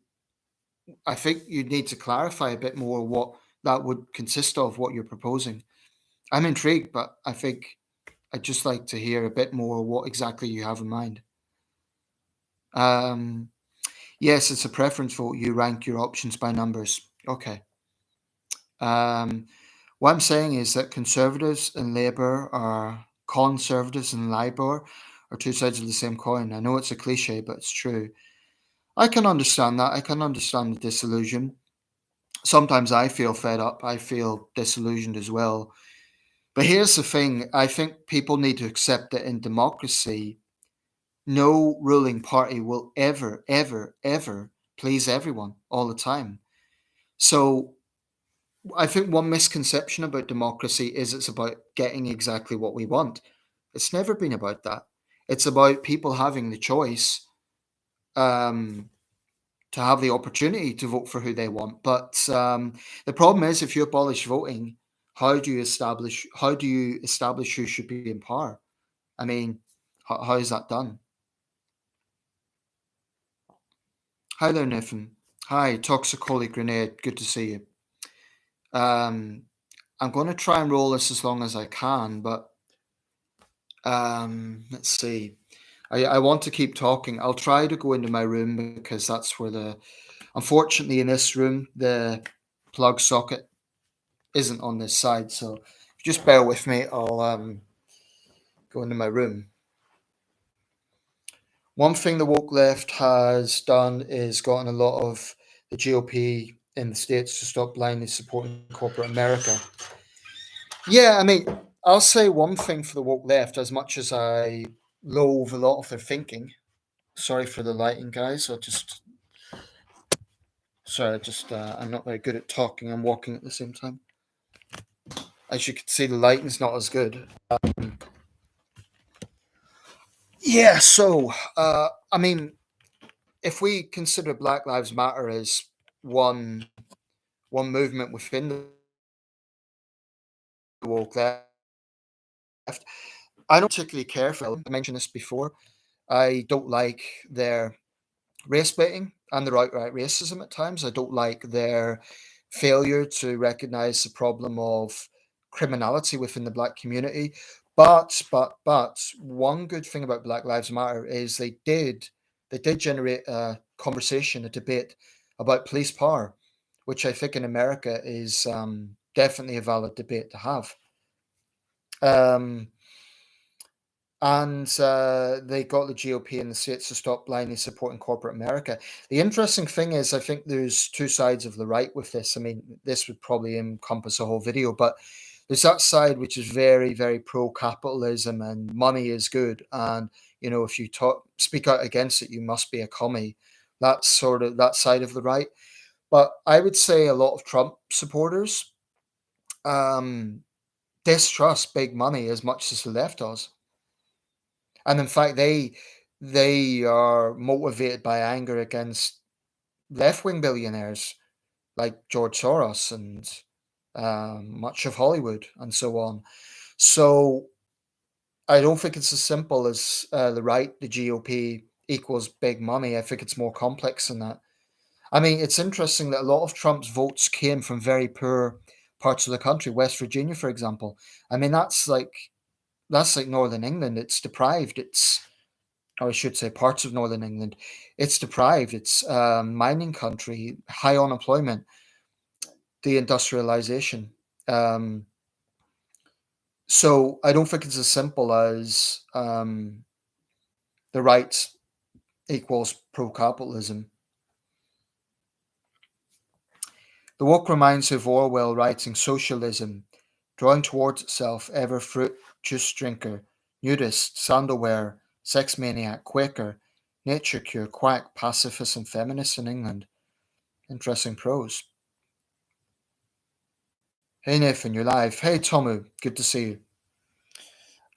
I think you'd need to clarify a bit more what that would consist of, what you're proposing. I'm intrigued, but I think I'd just like to hear a bit more what exactly you have in mind. Um, yes, it's a preference vote. You rank your options by numbers. Okay. Um, what I'm saying is that Conservatives and Labour are conservatives and Labour are two sides of the same coin. I know it's a cliche, but it's true. I can understand that. I can understand the disillusion. Sometimes I feel fed up. I feel disillusioned as well. But here's the thing, I think people need to accept that in democracy, no ruling party will ever, ever, ever please everyone all the time. So I think one misconception about democracy is it's about getting exactly what we want. It's never been about that. It's about people having the choice, um, to have the opportunity to vote for who they want. But the problem is, if you abolish voting, how do you establish who should be in power? I mean, how is that done? Hi there, Nathan. Hi, Toxic Holy Grenade. Good to see you. Um, I'm going to try and roll this as long as I can, but let's see. I want to keep talking. I'll try to go into my room because that's where unfortunately, in this room, the plug socket isn't on this side. So just bear with me. I'll go into my room. One thing the woke left has done is gotten a lot of the GOP in the States to stop blindly supporting corporate America. Yeah, I mean, I'll say one thing for the woke left, as much as I loathe a lot of their thinking. Sorry for the lighting, guys. I'm not very good at talking and walking at the same time. As you can see, the lighting's not as good. Yeah, so, I mean, if we consider Black Lives Matter as one one movement within the woke left, I don't particularly care for. I mentioned this before. I don't like their race baiting and their outright racism at times. I don't like their failure to recognize the problem of criminality within the black community. But one good thing about Black Lives Matter is they did generate a conversation, a debate about police power, which I think in America is definitely a valid debate to have. Um, and they got the GOP in the states to stop blindly supporting corporate America. The interesting thing is, I think there's two sides of the right with this. I mean, this would probably encompass a whole video, but there's that side which is very, very pro-capitalism and money is good, and if you speak out against it, you must be a commie. That's sort of that side of the right. But I would say a lot of Trump supporters um, distrust big money as much as the left does. And in fact, they are motivated by anger against left wing billionaires like George Soros and much of Hollywood and so on. So I don't think it's as simple as the right, the GOP equals big money. I think it's more complex than that. I mean, it's interesting that a lot of Trump's votes came from very poor parts of the country, West Virginia, for example. I mean, that's like Northern England. It's deprived. Or I should say parts of Northern England. It's deprived. It's mining country, high unemployment, deindustrialization. Um, so I don't think it's as simple as the right equals pro-capitalism. The work reminds of Orwell writing socialism, drawing towards itself ever fruit juice drinker, nudist, sandal wearer, sex maniac, Quaker, nature cure, quack, pacifist, and feminist in England. Interesting prose. Hey Nathan, you're live. Hey Tomu, good to see you.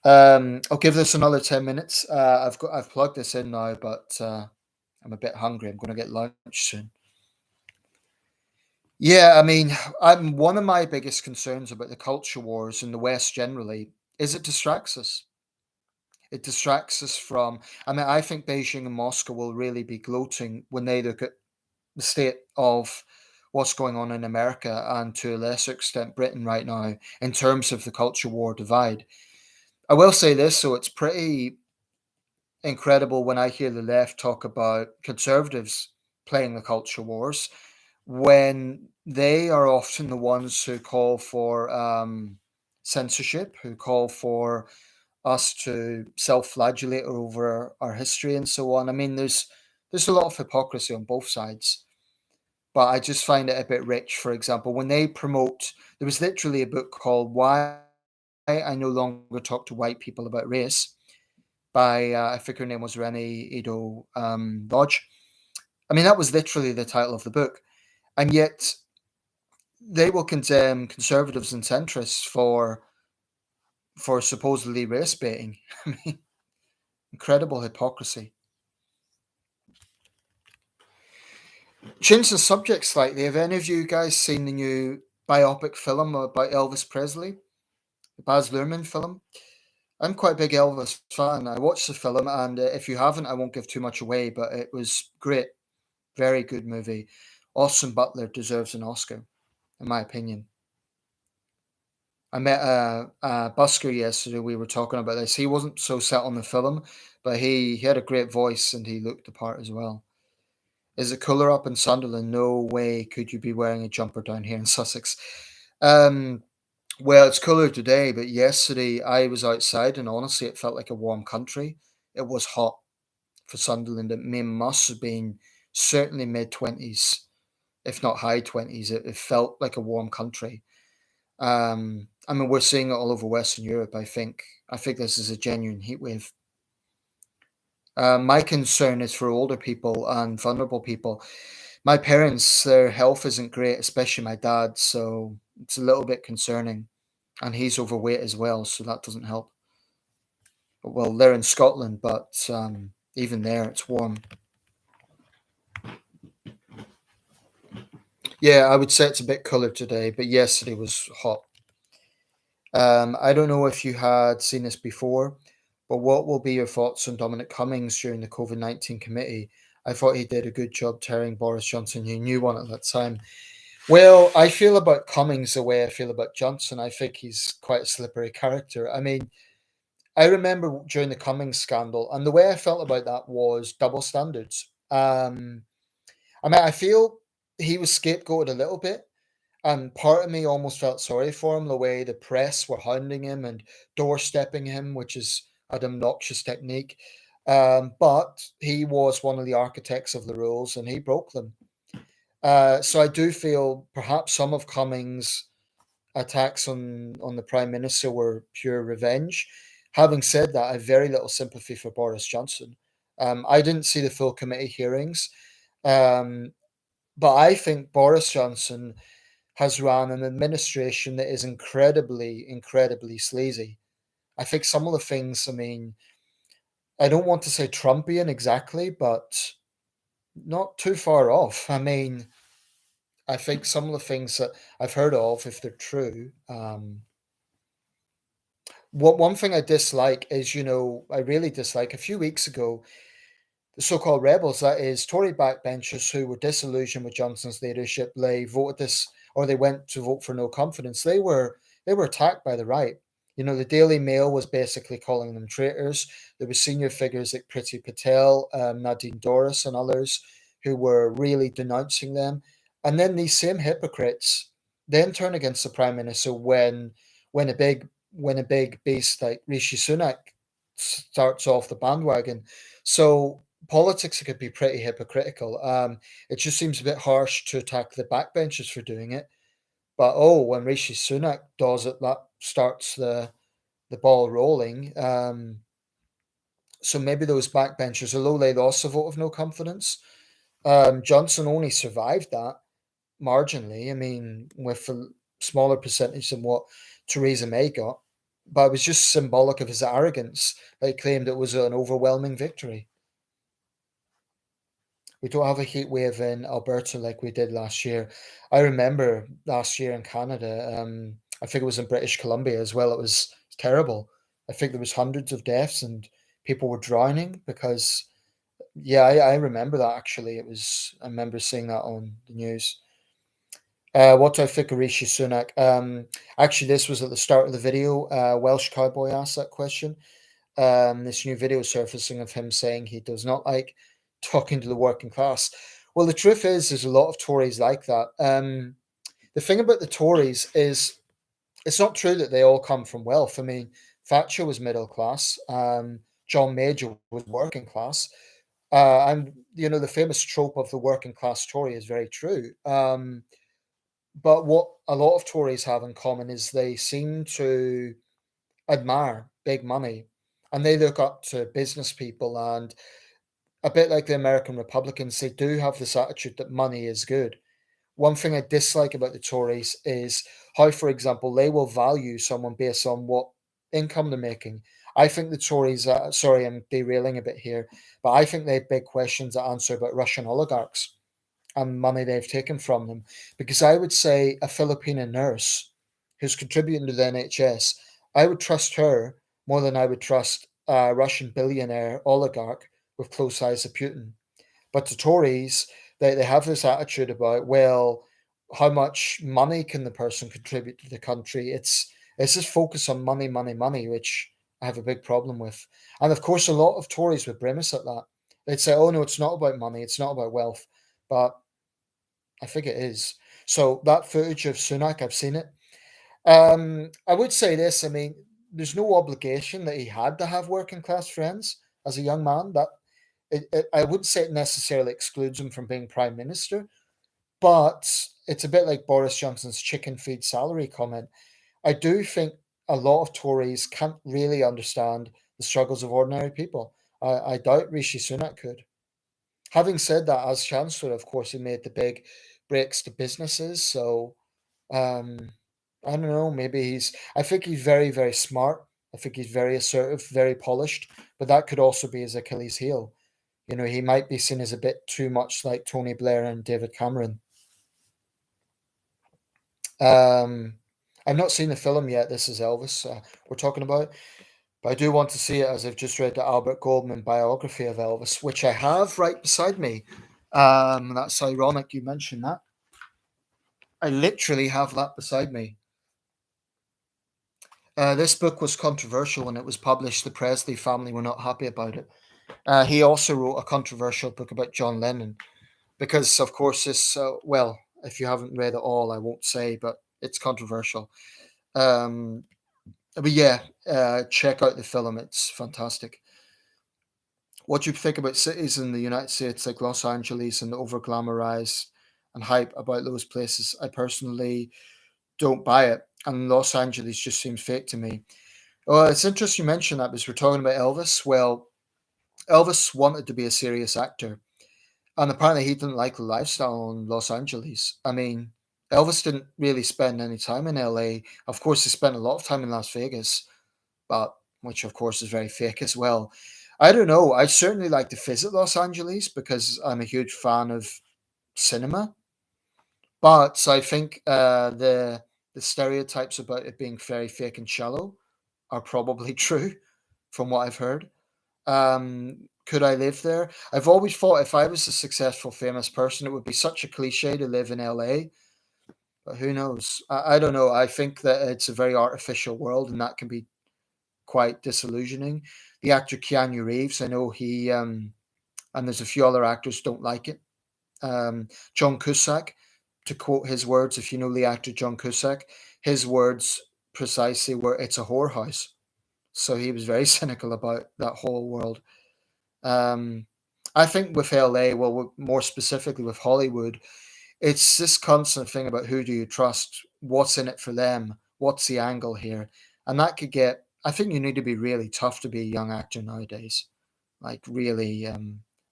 I'll give this another 10 minutes. I've plugged this in now, but I'm a bit hungry. I'm going to get lunch soon. Yeah, I mean, one of my biggest concerns about the culture wars in the West generally is it distracts us. It distracts us from. I mean, I think Beijing and Moscow will really be gloating when they look at the state of what's going on in America and to a lesser extent Britain right now in terms of the culture war divide. I will say this, so it's pretty incredible when I hear the left talk about conservatives playing the culture wars when they are often the ones who call for censorship, who call for us to self-flagellate over our history and so on. I mean, there's a lot of hypocrisy on both sides, but I just find it a bit rich. For example, when they promote, there was literally a book called "Why I No Longer Talk to White People About Race" by I think her name was Renee Edo Lodge. I mean, that was literally the title of the book, and yet they will condemn conservatives and centrists for supposedly race baiting. I mean, incredible hypocrisy. Change the subject slightly. Have any of you guys seen the new biopic film about Elvis Presley, the Baz Luhrmann film? I'm quite a big Elvis fan. I watched the film, and if you haven't, I won't give too much away, but it was great. Very good movie. Austin Butler deserves an Oscar, in my opinion. I met a busker yesterday. We were talking about this. He wasn't so set on the film, but he had a great voice and he looked the part as well. Is it cooler up in Sunderland? No way could you be wearing a jumper down here in Sussex. Um, well, it's cooler today, but yesterday I was outside and honestly it felt like a warm country. It was hot for Sunderland. It must have been certainly mid 20s, if not high 20s. It felt like a warm country. I mean, we're seeing it all over Western Europe. I think this is a genuine heat wave. My concern is for older people and vulnerable people. My parents, their health isn't great, especially my dad, so it's a little bit concerning. And he's overweight as well, so that doesn't help. Well, they're in Scotland, but even there, it's warm. Yeah, I would say it's a bit cooler today, but yesterday was hot. I don't know if you had seen this before, but what will be your thoughts on Dominic Cummings during the COVID-19 committee? I thought he did a good job tearing Boris Johnson, who knew one at that time. Well, I feel about Cummings the way I feel about Johnson. I think he's quite a slippery character. I mean, I remember during the Cummings scandal, and the way I felt about that was double standards. I mean, I feel he was scapegoated a little bit, and part of me almost felt sorry for him the way the press were hounding him and doorstepping him, which is an obnoxious technique. But he was one of the architects of the rules and he broke them. So I do feel perhaps some of Cummings' attacks on the Prime Minister were pure revenge. Having said that, I have very little sympathy for Boris Johnson. I didn't see the full committee hearings, um, but I think Boris Johnson has run an administration that is incredibly, incredibly sleazy. I think some of the things, I mean, I don't want to say Trumpian exactly, but not too far off. I mean, I think some of the things that I've heard of, if they're true, what one thing I dislike is, I really dislike a few weeks ago, the so-called rebels, that is Tory backbenchers who were disillusioned with Johnson's leadership, they voted this or they went to vote for no confidence. They were attacked by the right. The Daily Mail was basically calling them traitors. There were senior figures like Priti Patel, Nadine Dorris, and others who were really denouncing them. And then these same hypocrites then turn against the prime minister when a big when a big beast like Rishi Sunak starts off the bandwagon. So politics could be pretty hypocritical. It just seems a bit harsh to attack the backbenchers for doing it. But when Rishi Sunak does it, that starts the ball rolling. So maybe those backbenchers, although they lost a vote of no confidence, Johnson only survived that marginally. I mean, with a smaller percentage than what Theresa May got. But it was just symbolic of his arrogance. They claimed it was an overwhelming victory. We don't have a heat wave in Alberta like we did last year. I remember last year in Canada, I think it was in British Columbia as well. It was terrible. I think there was hundreds of deaths and people were drowning because, yeah, I remember that actually. I remember seeing that on the news. What do I think of Rishi Sunak? Actually, this was at the start of the video. Welsh Cowboy asked that question. This new video surfacing of him saying he does not like talking to the working class. Well, the truth is, there's a lot of Tories like that. The thing about the Tories is it's not true that they all come from wealth. I mean, Thatcher was middle class. John Major was working class. And the famous trope of the working class Tory is very true. But what a lot of Tories have in common is they seem to admire big money, and they look up to business people. And a bit like the American Republicans, they do have this attitude that money is good. One thing I dislike about the Tories is how, for example, they will value someone based on what income they're making. I think the Tories, sorry, I'm derailing a bit here, but I think they have big questions to answer about Russian oligarchs and money they've taken from them. Because I would say a Filipino nurse who's contributing to the NHS, I would trust her more than I would trust a Russian billionaire oligarch with close ties to Putin. But the Tories, they have this attitude about, well, how much money can the person contribute to the country? It's this focus on money, money, money, which I have a big problem with. And of course, a lot of Tories would grimace at that. They'd say, oh no, it's not about money, it's not about wealth. But I think it is. So that footage of Sunak, I've seen it. I would say this. I mean, there's no obligation that he had to have working class friends as a young man. That I wouldn't say it necessarily excludes him from being prime minister, but it's a bit like Boris Johnson's chicken feed salary comment. I do think a lot of Tories can't really understand the struggles of ordinary people. I doubt Rishi Sunak could. Having said that, as Chancellor, of course, he made the big breaks to businesses. So um, I don't know. Maybe I think he's very, very smart. I think he's very assertive, very polished. But that could also be his Achilles heel. He might be seen as a bit too much like Tony Blair and David Cameron. Um, I've not seen the film yet. This is Elvis. We're talking about. But I do want to see it, as I've just read the Albert Goldman biography of Elvis, which I have right beside me. That's ironic you mentioned that. I literally have that beside me. This book was controversial when it was published. The Presley family were not happy about it. He also wrote a controversial book about John Lennon because, of course, well, if you haven't read it all, I won't say, but it's controversial. Um, but yeah, check out the film. It's fantastic. What do you think about cities in the United States like Los Angeles and the over glamorized and hype about those places? I personally don't buy it, and Los Angeles just seems fake to me. Well, it's interesting you mention that because we're talking about Elvis. Well, Elvis wanted to be a serious actor, and apparently he didn't like the lifestyle in Los Angeles. I mean, Elvis didn't really spend any time in LA. Of course, he spent a lot of time in Las Vegas, but which of course is very fake as well. I don't know. I'd certainly like to visit Los Angeles because I'm a huge fan of cinema. But I think the stereotypes about it being very fake and shallow are probably true, from what I've heard. Could I live there? I've always thought if I was a successful, famous person, it would be such a cliche to live in LA. But who knows? I don't know. I think that it's a very artificial world, and that can be quite disillusioning. The actor Keanu Reeves, I know and there's a few other actors don't like it. John Cusack, to quote his words, if you know the actor John Cusack, his words precisely were, "It's a whorehouse." So he was very cynical about that whole world. Um, I think with LA, well, more specifically with Hollywood, it's this constant thing about who do you trust, what's in it for them, what's the angle here, and that could get. I think you need to be really tough to be a young actor nowadays. Like really,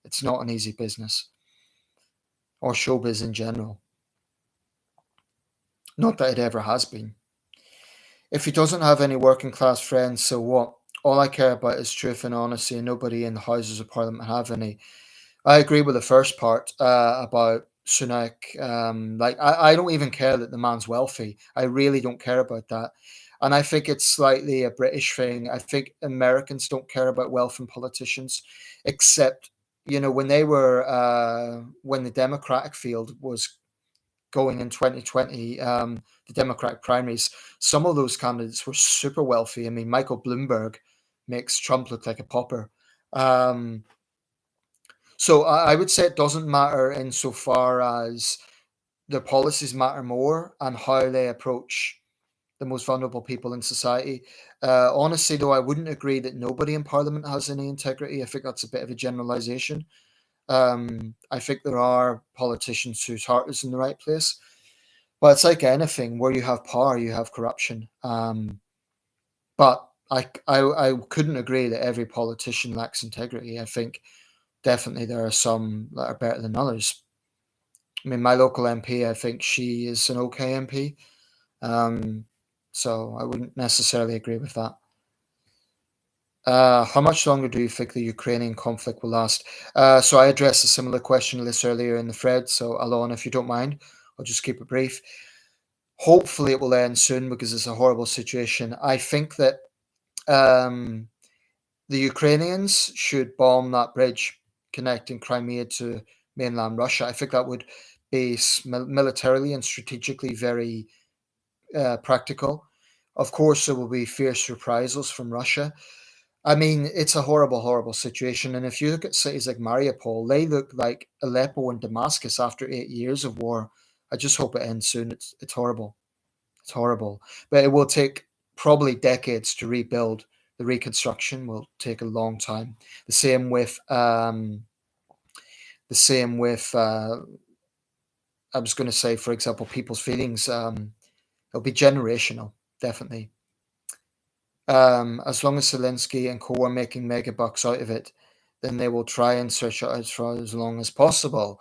it's not an easy business or showbiz in general. Not that it ever has been. If he doesn't have any working class friends, so what? All I care about is truth and honesty, and nobody in the Houses of Parliament have any. I agree with the first part about Sunak. Like, I don't even care that the man's wealthy. I really don't care about that. And I think it's slightly a British thing. I think Americans don't care about wealth in politicians, except when they were when the Democratic field was going in 2020, the Democratic primaries, some of those candidates were super wealthy. I mean, Michael Bloomberg makes Trump look like a pauper. Um, so I would say it doesn't matter insofar as their policies matter more and how they approach the most vulnerable people in society. Honestly, though, I wouldn't agree that nobody in Parliament has any integrity. I think that's a bit of a generalization. I think there are politicians whose heart is in the right place, but it's like anything where you have power, you have corruption. But I couldn't agree that every politician lacks integrity. I think definitely there are some that are better than others. I mean, my local MP, I think she is an okay MP. Um, so I wouldn't necessarily agree with that. How much longer do you think the Ukrainian conflict will last? So I addressed a similar question to this earlier in the thread. So Alon, if you don't mind, I'll just keep it brief. Hopefully it will end soon because it's a horrible situation. I think that um, the Ukrainians should bomb that bridge connecting Crimea to mainland Russia. I think that would be militarily and strategically very practical. Of course, there will be fierce reprisals from Russia. I mean, it's a horrible, horrible situation. And if you look at cities like Mariupol, they look like Aleppo and Damascus after 8 years of war. I just hope it ends soon. It's horrible. It's horrible. But it will take probably decades to rebuild. The reconstruction will take a long time. The same with the same with I was going to say, for example, people's feelings. It'll be generational, definitely. As long as Zelensky and co are making mega bucks out of it, then they will try and search it out for as long as possible.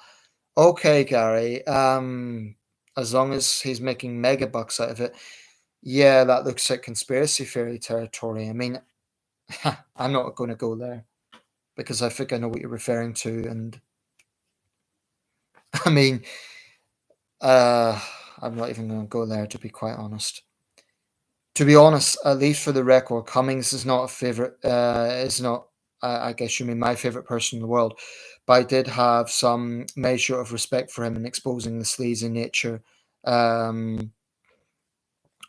Okay, Gary. As long as he's making mega bucks out of it, yeah, that looks like conspiracy theory territory. I mean, I'm not going to go there because I think I know what you're referring to, and I mean, uh, I'm not even going to go there to be quite honest. To be honest, at least for the record, Cummings is not a favorite. Is not. I guess you mean my favorite person in the world, but I did have some measure of respect for him in exposing the sleazy nature um,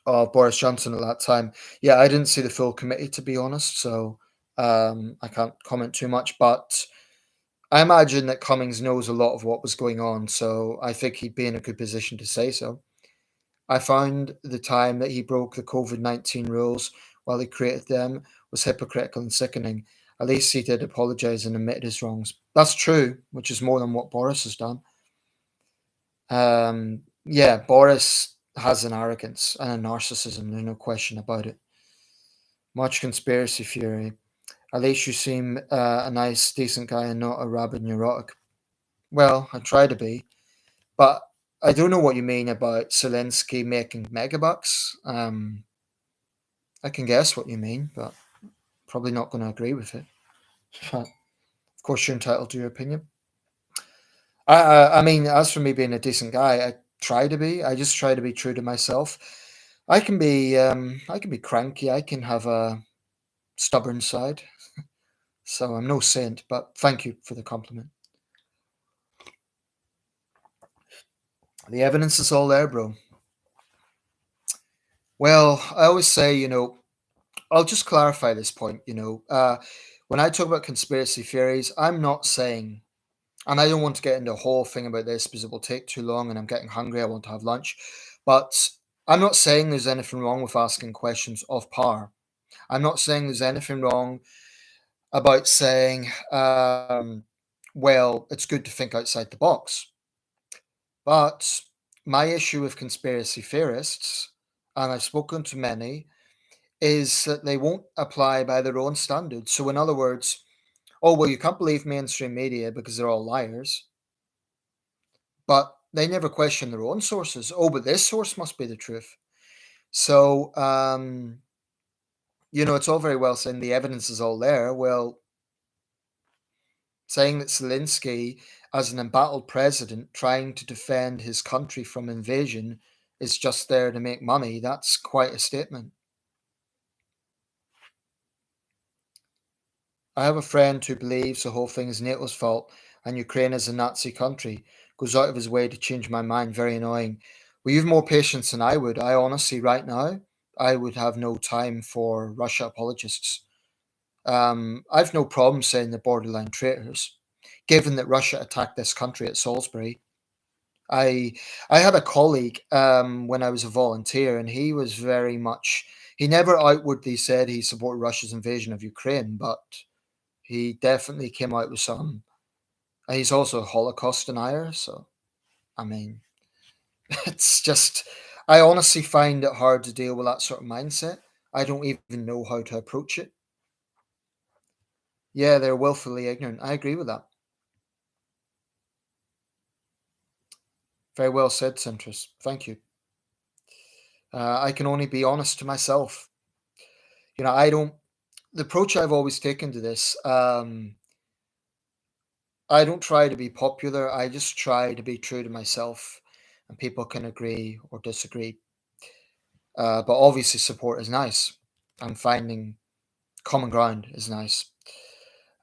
of Boris Johnson at that time. Yeah, I didn't see the full committee to be honest, so I can't comment too much. But I imagine that Cummings knows a lot of what was going on, so I think he'd be in a good position to say so. I found the time that he broke the COVID-19 rules while he created them was hypocritical and sickening. At least he did apologize and admit his wrongs. That's true, which is more than what Boris has done. Yeah, Boris has an arrogance and a narcissism. There's no question about it. Much conspiracy theory. At least you seem a nice, decent guy and not a rabid neurotic. Well, I try to be. But I don't know what you mean about Zelensky making megabucks. I can guess what you mean, but probably not going to agree with it. But of course, you're entitled to your opinion. I mean, as for me being a decent guy, I try to be. I just try to be true to myself. I can be cranky. I can have a stubborn side. So I'm no saint, but thank you for the compliment. The evidence is all there, bro. Well, I always say, I'll just clarify this point. When I talk about conspiracy theories, I'm not saying, and I don't want to get into a whole thing about this because it will take too long and I'm getting hungry. I want to have lunch. But I'm not saying there's anything wrong with asking questions of power. I'm not saying there's anything wrong about saying, well, it's good to think outside the box. But my issue with conspiracy theorists, and I've spoken to many, is that they won't apply by their own standards. So, in other words, oh, well, you can't believe mainstream media because they're all liars, but they never question their own sources. Oh, but this source must be the truth. So, it's all very well saying the evidence is all there. Well, saying that Zelensky, as an embattled president trying to defend his country from invasion, is just there to make money, that's quite a statement. I have a friend who believes the whole thing is NATO's fault and Ukraine is a Nazi country. goes out of his way to change my mind. Very annoying. Well, you've more patience than I would. I honestly, right now, I would have no time for Russia apologists. I've no problem saying they're borderline traitors, given that Russia attacked this country at Salisbury. I I had a colleague when I was a volunteer, and he was very much. He never outwardly said he supported Russia's invasion of Ukraine, but he definitely came out with some. He's also a Holocaust denier, so I mean, it's just. I honestly find it hard to deal with that sort of mindset. I don't even know how to approach it. Yeah, they're willfully ignorant. I agree with that. Very well said, Centrist. Thank you. I can only be honest to myself. I don't. The approach I've always taken to this, I don't try to be popular. I just try to be true to myself, and people can agree or disagree. But obviously, support is nice, and finding common ground is nice.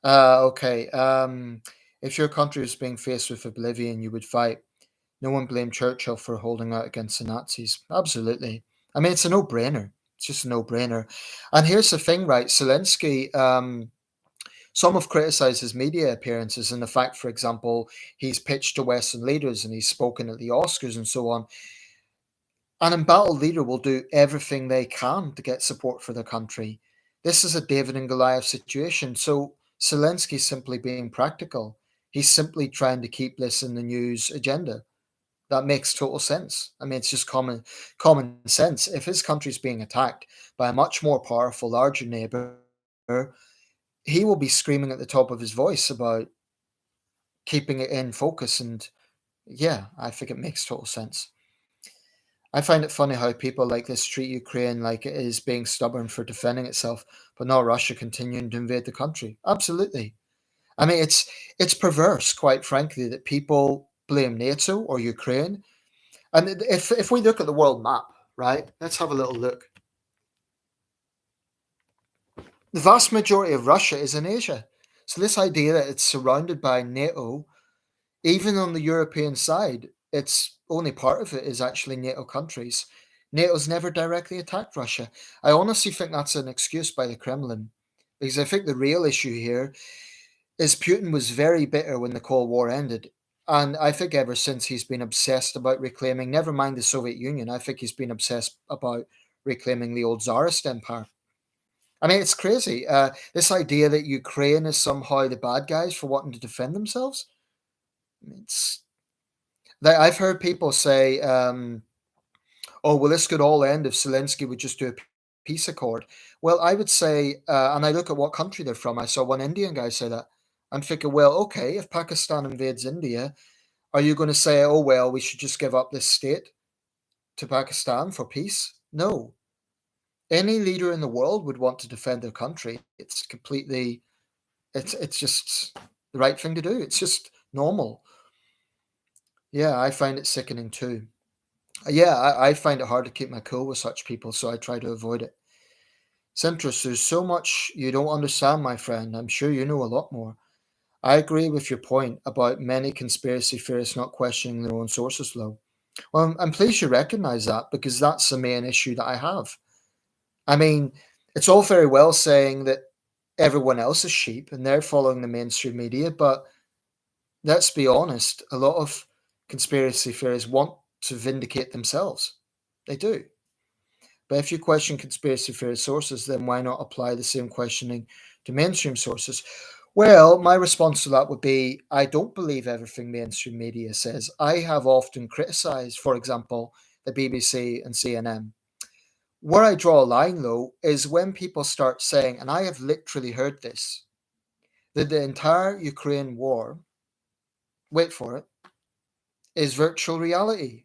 Okay. If your country was being faced with oblivion, you would fight. No one blamed Churchill for holding out against the Nazis. Absolutely. I mean, it's a no-brainer. It's just a no-brainer. And here's the thing, right? Zelensky, some have criticized his media appearances and the fact, for example, he's pitched to Western leaders and he's spoken at the Oscars and so on. An embattled leader will do everything they can to get support for their country. This is a David and Goliath situation. So Zelensky's simply being practical. He's simply trying to keep this in the news agenda. That makes total sense. I mean, it's just common sense. If his country's being attacked by a much more powerful, larger neighbor, he will be screaming at the top of his voice about keeping it in focus. And yeah, I think it makes total sense. I find it funny how people like this treat Ukraine like it is being stubborn for defending itself, but not Russia continuing to invade the country. Absolutely. I mean, it's perverse, quite frankly, that people blame NATO or Ukraine. And if we look at the world map, right, let's have a little look. The vast majority of Russia is in Asia. So this idea that it's surrounded by NATO, even on the European side, it's only part of it is actually NATO countries. NATO's never directly attacked Russia. I honestly think that's an excuse by the Kremlin, because I think the real issue here is Putin was very bitter when the Cold War ended. And I think ever since he's been obsessed about reclaiming, never mind the Soviet Union, I think he's been obsessed about reclaiming the old Tsarist empire. I mean, it's crazy. This idea that Ukraine is somehow the bad guys for wanting to defend themselves. It's I've heard people say, "Oh, well, this could all end if Zelensky would just do a peace accord." Well, I would say, and I look at what country they're from. I saw one Indian guy say that. I'm thinking, well, okay, if Pakistan invades India, are you going to say, "Oh, well, we should just give up this state to Pakistan for peace"? No. Any leader in the world would want to defend their country. It's just the right thing to do. It's just normal. Yeah, I find it sickening too. Yeah, I find it hard to keep my cool with such people, so I try to avoid it. Centrist, there's so much you don't understand, my friend. I'm sure you know a lot more. I agree with your point about many conspiracy theorists not questioning their own sources, though. Well, I'm pleased you recognize that because that's the main issue that I have. I mean, it's all very well saying that everyone else is sheep and they're following the mainstream media, but let's be honest, a lot of conspiracy theorists want to vindicate themselves. They do. But if you question conspiracy theory sources, then why not apply the same questioning to mainstream sources? Well, my response to that would be I don't believe everything mainstream media says. I have often criticized, for example, the BBC and CNN. Where I draw a line, though, is when people start saying, and I have literally heard this, that the entire Ukraine war, wait for it, is virtual reality.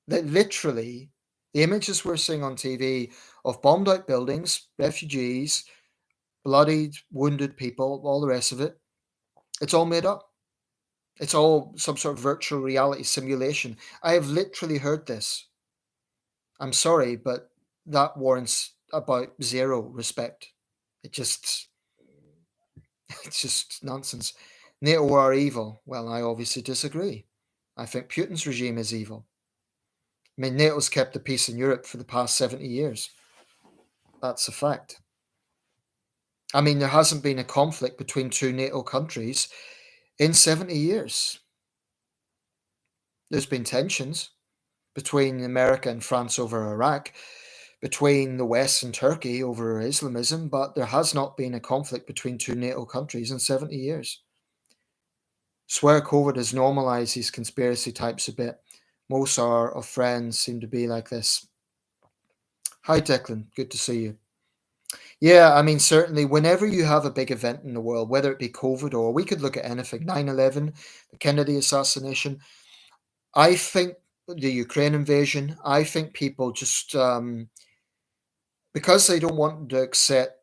That literally the images we're seeing on TV of bombed out buildings, refugees, bloodied, wounded people, all the rest of it, it's all made up. It's all some sort of virtual reality simulation. I have literally heard this. I'm sorry, but that warrants about zero respect. It just, it's just nonsense. NATO are evil. Well, I obviously disagree. I think Putin's regime is evil. I mean, NATO's kept the peace in Europe for the past 70 years. That's a fact. I mean, there hasn't been a conflict between two NATO countries in 70 years. There's been tensions between America and France over Iraq, between the West and Turkey over Islamism, but there has not been a conflict between two NATO countries in 70 years. Swear COVID has normalized these conspiracy types a bit. Most of friends seem to be like this. Hi, Declan. Good to see you. Yeah, I mean, certainly, whenever you have a big event in the world, whether it be COVID or we could look at anything, 9/11, the Kennedy assassination, I think the Ukraine invasion, I think people just, because they don't want to accept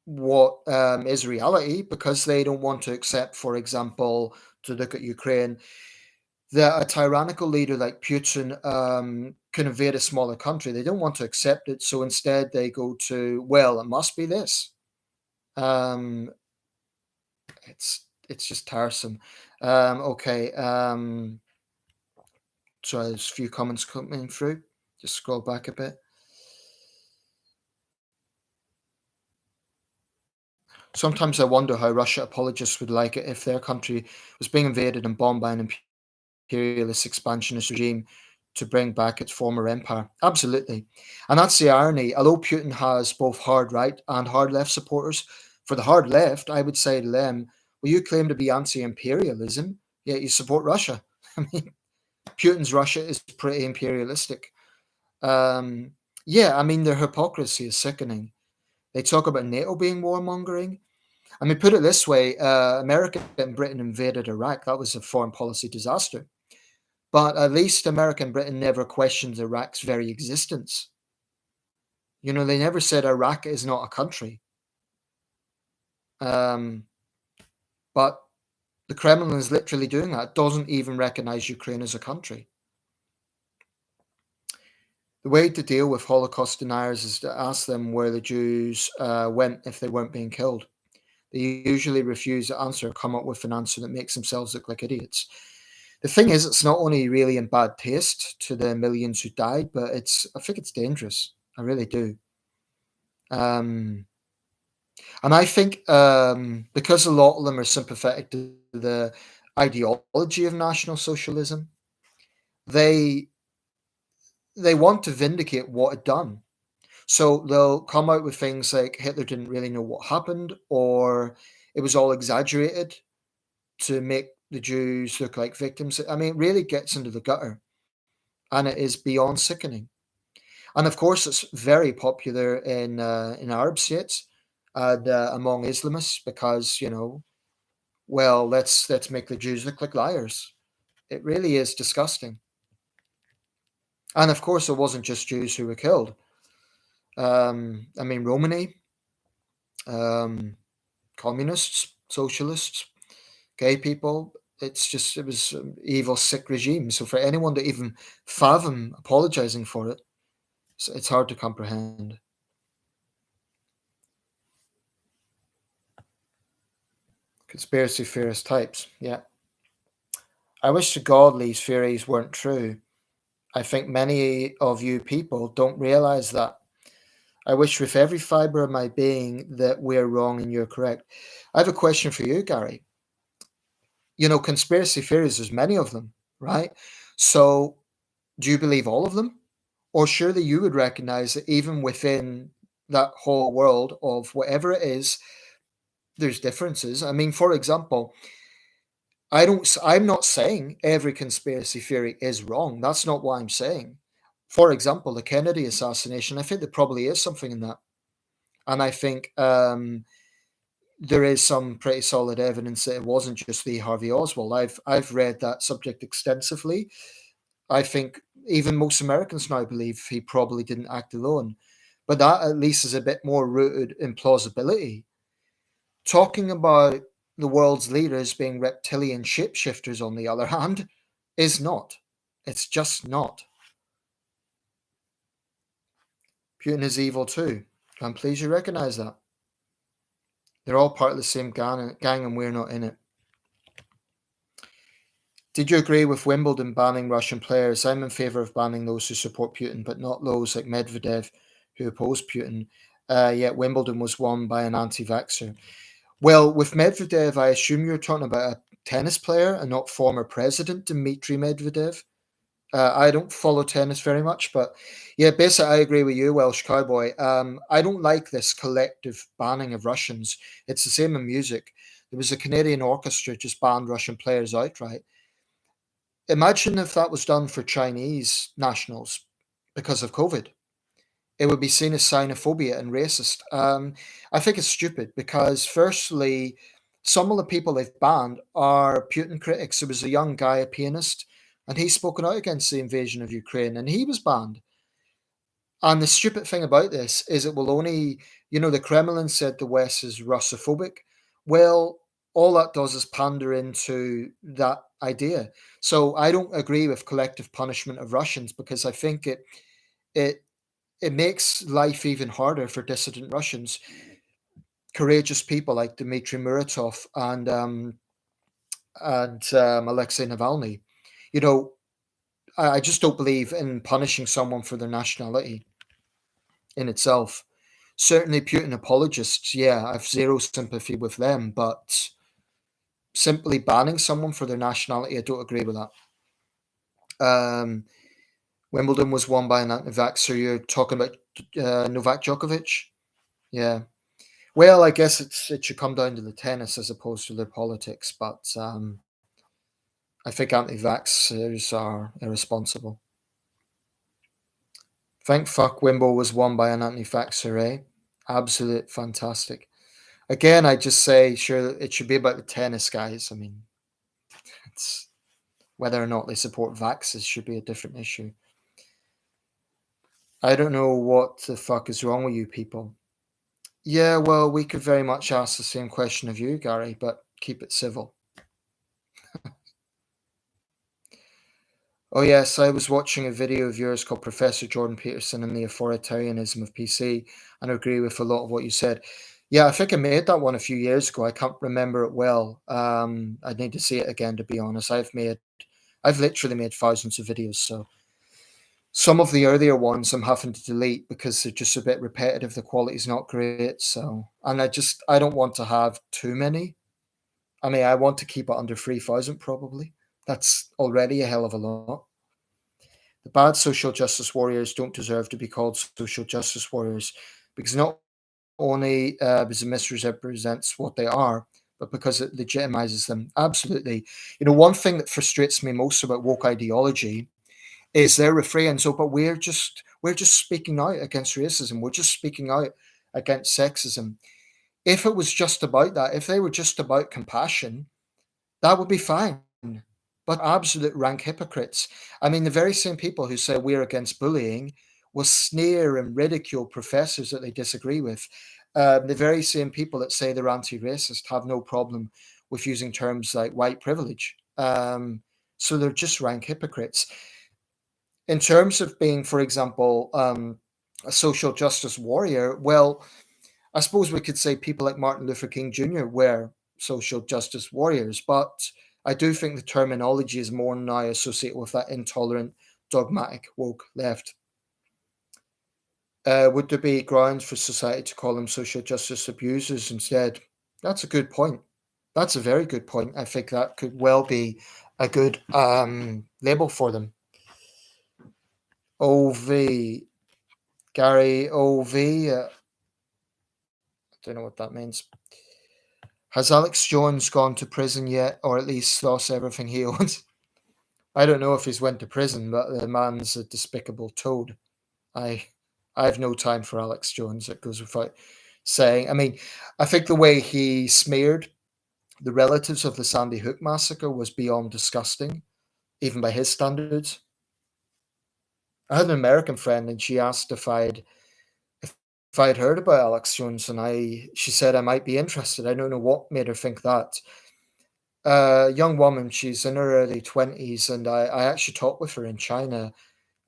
what is reality, because they don't want to accept, for example, to look at Ukraine, that a tyrannical leader like Putin can invade a smaller country. They don't want to accept it, so instead they go to, well, it must be this. Um, it's just tiresome. Okay. Sorry, there's a few comments coming through. Just scroll back a bit. Sometimes I wonder how Russia apologists would like it if their country was being invaded and bombed by an imperialist expansionist regime to bring back its former empire. Absolutely. And that's the irony. Although Putin has both hard right and hard left supporters, for the hard left, I would say to them, well, you claim to be anti imperialism, yet you support Russia. I mean, Putin's Russia is pretty imperialistic. Um, yeah, I mean, their hypocrisy is sickening. They talk about NATO being warmongering. I mean, put it this way, America and Britain invaded Iraq. That was a foreign policy disaster. But at least America and Britain never questioned Iraq's very existence. You know, they never said Iraq is not a country. Um, but the Kremlin is literally doing that. It doesn't even recognize Ukraine as a country. The way to deal with Holocaust deniers is to ask them where the Jews went if they weren't being killed. They usually refuse to answer or come up with an answer that makes themselves look like idiots. The thing is, it's not only really in bad taste to the millions who died, but I think it's dangerous. I really do. Um, and I think because a lot of them are sympathetic to the ideology of National Socialism, they they want to vindicate what it done. So they'll come out with things like Hitler didn't really know what happened, or it was all exaggerated to make the Jews look like victims. I mean, it really gets into the gutter, and it is beyond sickening. And of course, it's very popular in Arab states and among Islamists because well, let's make the Jews look like liars. It really is disgusting. And of course, it wasn't just Jews who were killed. I mean, Romani, um, communists, socialists, gay people. It was evil, sick regime. So for anyone to even fathom apologizing for it, it's hard to comprehend. Conspiracy theorist types. Yeah. I wish to God these theories weren't true. I think many of you people don't realize that. I wish with every fiber of my being that we're wrong and you're correct. I have a question for you, Gary. You know, conspiracy theories, there's many of them, right? So do you believe all of them? Or surely you would recognize that even within that whole world of whatever it is, there's differences. I mean, for example, I'm not saying every conspiracy theory is wrong. That's not what I'm saying. For example, the Kennedy assassination, I think there probably is something in that. And I think there is some pretty solid evidence that it wasn't just Lee Harvey Oswald. I've read that subject extensively. I think even most Americans now believe he probably didn't act alone. But that at least is a bit more rooted in plausibility. Talking about the world's leaders being reptilian shapeshifters, on the other hand, is not. It's just not. Putin is evil too. I'm pleased you recognize that. They're all part of the same gang and we're not in it. Did you agree with Wimbledon banning Russian players? I'm in favour of banning those who support Putin, but not those like Medvedev who oppose Putin. Yet Wimbledon was won by an anti-vaxxer. Well, with Medvedev, I assume you're talking about a tennis player and not former president Dmitry Medvedev. I don't follow tennis very much, but yeah, basically, I agree with you, Welsh Cowboy. I don't like this collective banning of Russians. It's the same in music. There was a Canadian orchestra just banned Russian players outright. Imagine if that was done for Chinese nationals because of COVID. It would be seen as xenophobia and racist. I think it's stupid because, firstly, some of the people they've banned are Putin critics. There was a young guy, a pianist, and he's spoken out against the invasion of Ukraine, and he was banned. And the stupid thing about this is it will only, the Kremlin said the West is Russophobic. Well, all that does is pander into that idea. So I don't agree with collective punishment of Russians because I think it it makes life even harder for dissident Russians, courageous people like Dmitry Muratov and Alexei Navalny. You know, I just don't believe in punishing someone for their nationality in itself. Certainly, Putin apologists, yeah, I've zero sympathy with them, but simply banning someone for their nationality, I don't agree with that. Wimbledon was won by an anti-vaxxer. You're talking about Novak Djokovic? Yeah. Well, I guess it should come down to the tennis as opposed to their politics, but I think anti-vaxxers are irresponsible. Thank fuck Wimble was won by an anti-vaxxer, eh? Absolute fantastic. Again, I just say, sure, it should be about the tennis guys. I mean, it's whether or not they support vaxxers should be a different issue. I don't know what the fuck is wrong with you people. Yeah, well, we could very much ask the same question of you, Gary, but keep it civil. Oh, yes, I was watching a video of yours called Professor Jordan Peterson and the Authoritarianism of PC, and I agree with a lot of what you said. Yeah, I think I made that one a few years ago. I can't remember it well. I'd need to see it again, to be honest. I've literally made thousands of videos, so some of the earlier ones I'm having to delete because they're just a bit repetitive. The quality's not great, so and I don't want to have too many. I mean, I want to keep it under 3,000 probably. That's already a hell of a lot. The bad social justice warriors don't deserve to be called social justice warriors because not only because it misrepresents what they are, but because it legitimizes them. Absolutely. One thing that frustrates me most about woke ideology is their refrain. So, but we're just speaking out against racism. We're just speaking out against sexism. If it was just about that, if they were just about compassion, that would be fine. But absolute rank hypocrites. I mean, the very same people who say we're against bullying will sneer and ridicule professors that they disagree with. The very same people that say they're anti racist have no problem with using terms like white privilege. So they're just rank hypocrites. In terms of being, for example, a social justice warrior, well, I suppose we could say people like Martin Luther King Jr. were social justice warriors, but I do think the terminology is more now associated with that intolerant, dogmatic, woke left. Would there be grounds for society to call them social justice abusers instead? That's a good point. That's a very good point. I think that could well be a good label for them. OV, Gary OV, I don't know what that means. Has Alex Jones gone to prison yet, or at least lost everything he owns? I don't know if he's went to prison, but the man's a despicable toad. I I have no time for Alex Jones. It goes without saying. I mean, I think the way he smeared the relatives of the Sandy Hook massacre was beyond disgusting, even by his standards. I had an American friend, and she asked if I'd heard about Alex Jones, and she said I might be interested. I don't know what made her think that. Young woman, she's in her early 20s, and I actually talked with her in China,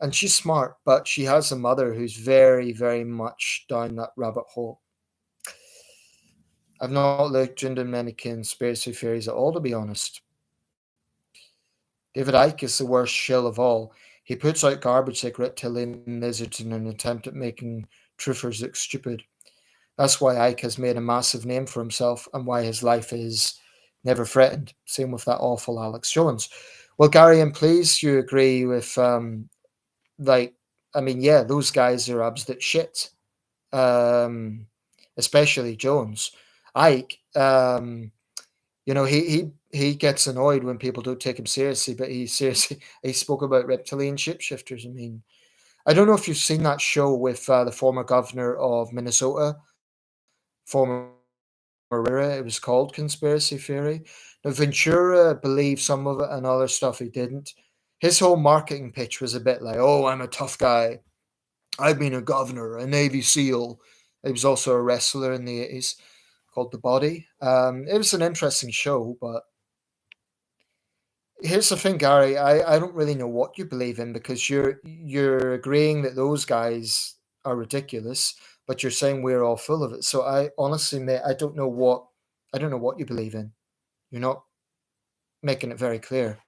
and she's smart, but she has a mother who's very, very much down that rabbit hole. I've not looked into many conspiracy theories at all, to be honest. David Icke is the worst shill of all. He puts out garbage like reptilian lizards in an attempt at making truthers look stupid. That's why Icke has made a massive name for himself and why his life is never threatened. Same with that awful Alex Jones. Well, Gary, and please you agree with like I mean, yeah, those guys are absolute shit. Um, especially Jones. Ike, he gets annoyed when people don't take him seriously, but he seriously he spoke about reptilian shapeshifters. I mean, I don't know if you've seen that show with the former governor of Minnesota, former Ventura. It was called Conspiracy Theory. Now Ventura believed some of it and other stuff he didn't. His whole marketing pitch was a bit like, "Oh, I'm a tough guy. I've been a governor, a Navy SEAL." He was also a wrestler in the 80s called The Body. It was an interesting show, but here's the thing, Gary. I don't really know what you believe in because you're agreeing that those guys are ridiculous, but you're saying we're all full of it. So I honestly, mate, I don't know what you believe in. You're not making it very clear.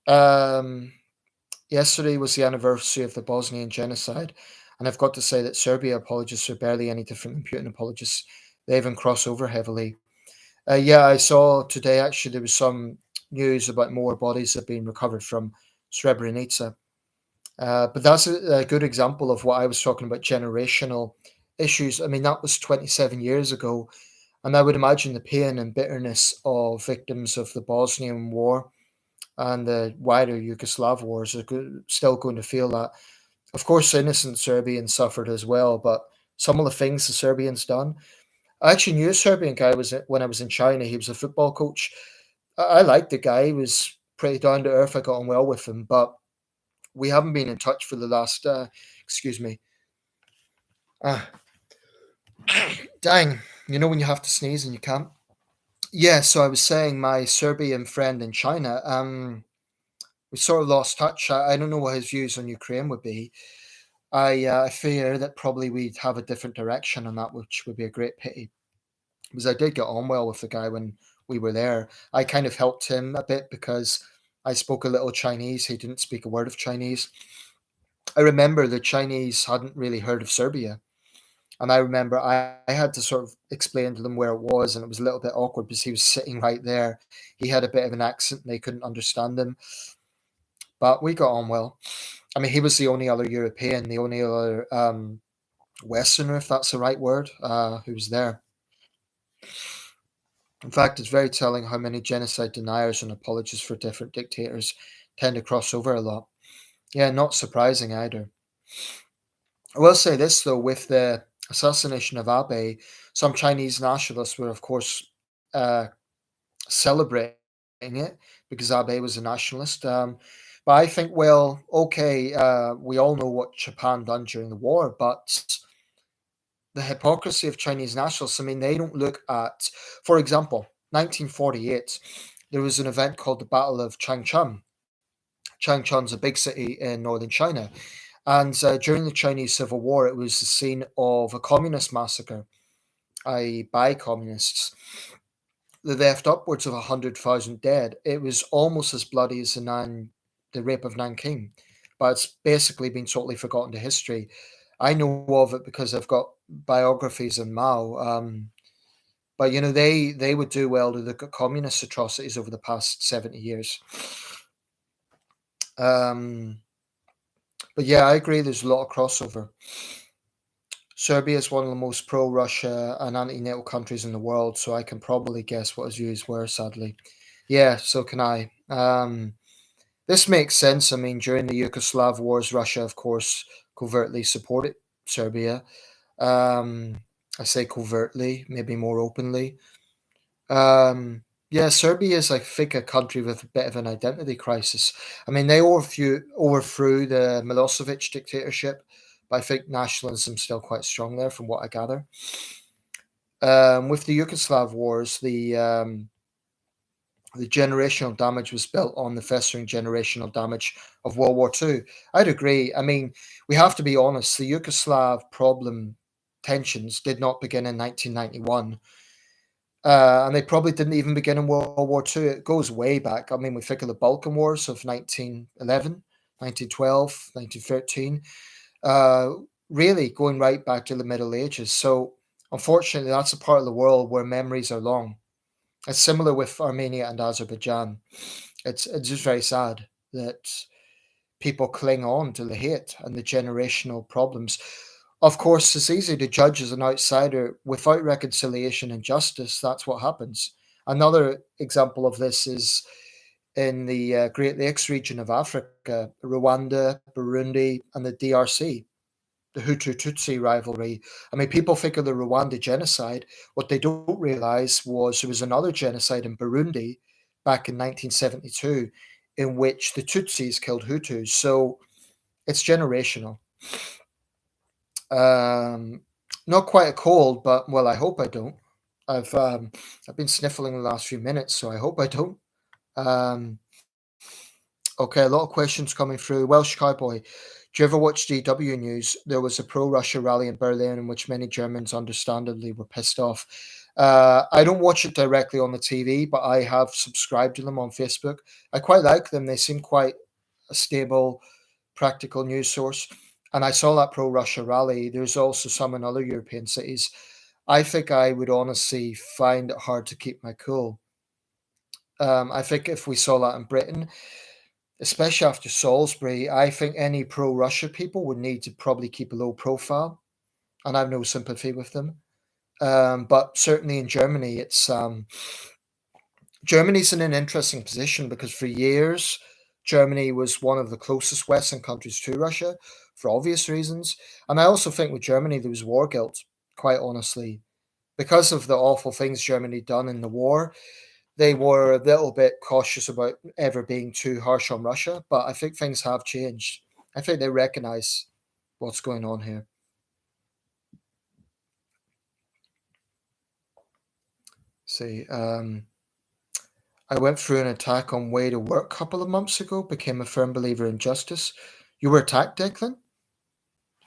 Um, Yesterday was the anniversary of the Bosnian genocide, and I've got to say that Serbia apologists are barely any different than Putin apologists. They even cross over heavily. Yeah, I saw today actually there was some news about more bodies have been recovered from Srebrenica. But that's a good example of what I was talking about generational issues. I mean, that was 27 years ago. And I would imagine the pain and bitterness of victims of the Bosnian War and the wider Yugoslav wars are still going to feel that. Of course, innocent Serbians suffered as well, but some of the things the Serbians done. I actually knew a Serbian guy was when I was in China. He was a football coach. I liked the guy. He was pretty down to earth. I got on well with him, but we haven't been in touch for the last. Excuse me. Ah, dang. You know when you have to sneeze and you can't. Yeah. So I was saying my Serbian friend in China. We sort of lost touch. I don't know what his views on Ukraine would be. I fear that probably we'd have a different direction on that, which would be a great pity. Because I did get on well with the guy when we were there. I kind of helped him a bit because I spoke a little Chinese. He didn't speak a word of Chinese. I remember the Chinese hadn't really heard of Serbia. And I remember I had to sort of explain to them where it was, and it was a little bit awkward because he was sitting right there. He had a bit of an accent, and they couldn't understand him. But we got on well. I mean, he was the only other European, the only other Westerner, if that's the right word, who was there. In fact, it's very telling how many genocide deniers and apologists for different dictators tend to cross over a lot. Yeah, not surprising either. I will say this though, with the assassination of Abe, some Chinese nationalists were, of course, celebrating it because Abe was a nationalist. But I think, well, okay, we all know what Japan done during the war, but the hypocrisy of Chinese nationalists. I mean, they don't look at, for example, 1948. There was an event called the Battle of Changchun. Changchun's a big city in northern China, and during the Chinese Civil War, it was the scene of a communist massacre, i.e., by communists. They left upwards of 100,000 dead. It was almost as bloody as the rape of Nanking, but it's basically been totally forgotten to history. I know of it because I've got biographies on Mao. But they would do well to look at communist atrocities over the past 70 years. Um, but yeah, I agree. There's a lot of crossover. Serbia is one of the most pro-Russia and anti-NATO countries in the world, so I can probably guess what his views were. Sadly, yeah, so can I. This makes sense. I mean, during the Yugoslav wars, Russia, of course, covertly supported Serbia. Um, I say covertly, maybe more openly. Yeah, Serbia is, I think, a country with a bit of an identity crisis. I mean, they overthrew the Milosevic dictatorship, but I think nationalism's still quite strong there, from what I gather. With the Yugoslav wars, the generational damage was built on the festering generational damage of World War II. I'd agree. I mean, we have to be honest. The Yugoslav problem tensions did not begin in 1991. And they probably didn't even begin in World War II. It goes way back. I mean, we think of the Balkan Wars of 1911, 1912, 1913, uh, really going right back to the Middle Ages. So, unfortunately, that's a part of the world where memories are long. It's similar with Armenia and Azerbaijan. It's just very sad that people cling on to the hate and the generational problems. Of course, it's easy to judge as an outsider without reconciliation and justice. That's what happens. Another example of this is in the Great Lakes region of Africa, Rwanda, Burundi, and the DRC, the Hutu Tutsi rivalry. I mean, people think of the Rwanda genocide. What they don't realize was there was another genocide in Burundi back in 1972 in which the Tutsis killed Hutus. So it's generational. Um, Not quite a cold, but well, I hope I don't. I've been sniffling the last few minutes, so I hope I don't. Um, okay, a lot of questions coming through. Welsh Cowboy, do you ever watch DW News? There was a pro-Russia rally in Berlin in which many Germans, understandably, were pissed off. I don't watch it directly on the TV, but I have subscribed to them on Facebook. I quite like them. They seem quite a stable, practical news source. And I saw that pro Russia rally. There's also some in other European cities. I think I would honestly find it hard to keep my cool. I think if we saw that in Britain, especially after Salisbury, I think any pro Russia people would need to probably keep a low profile. And I have no sympathy with them. But certainly in Germany, Germany's in an interesting position because for years, Germany was one of the closest Western countries to Russia for obvious reasons. And I also think with Germany, there was war guilt, quite honestly. Because of the awful things Germany done in the war, they were a little bit cautious about ever being too harsh on Russia. But I think things have changed. I think they recognize what's going on here. See, I went through an attack on way to work a couple of months ago, became a firm believer in justice. You were attacked, Declan?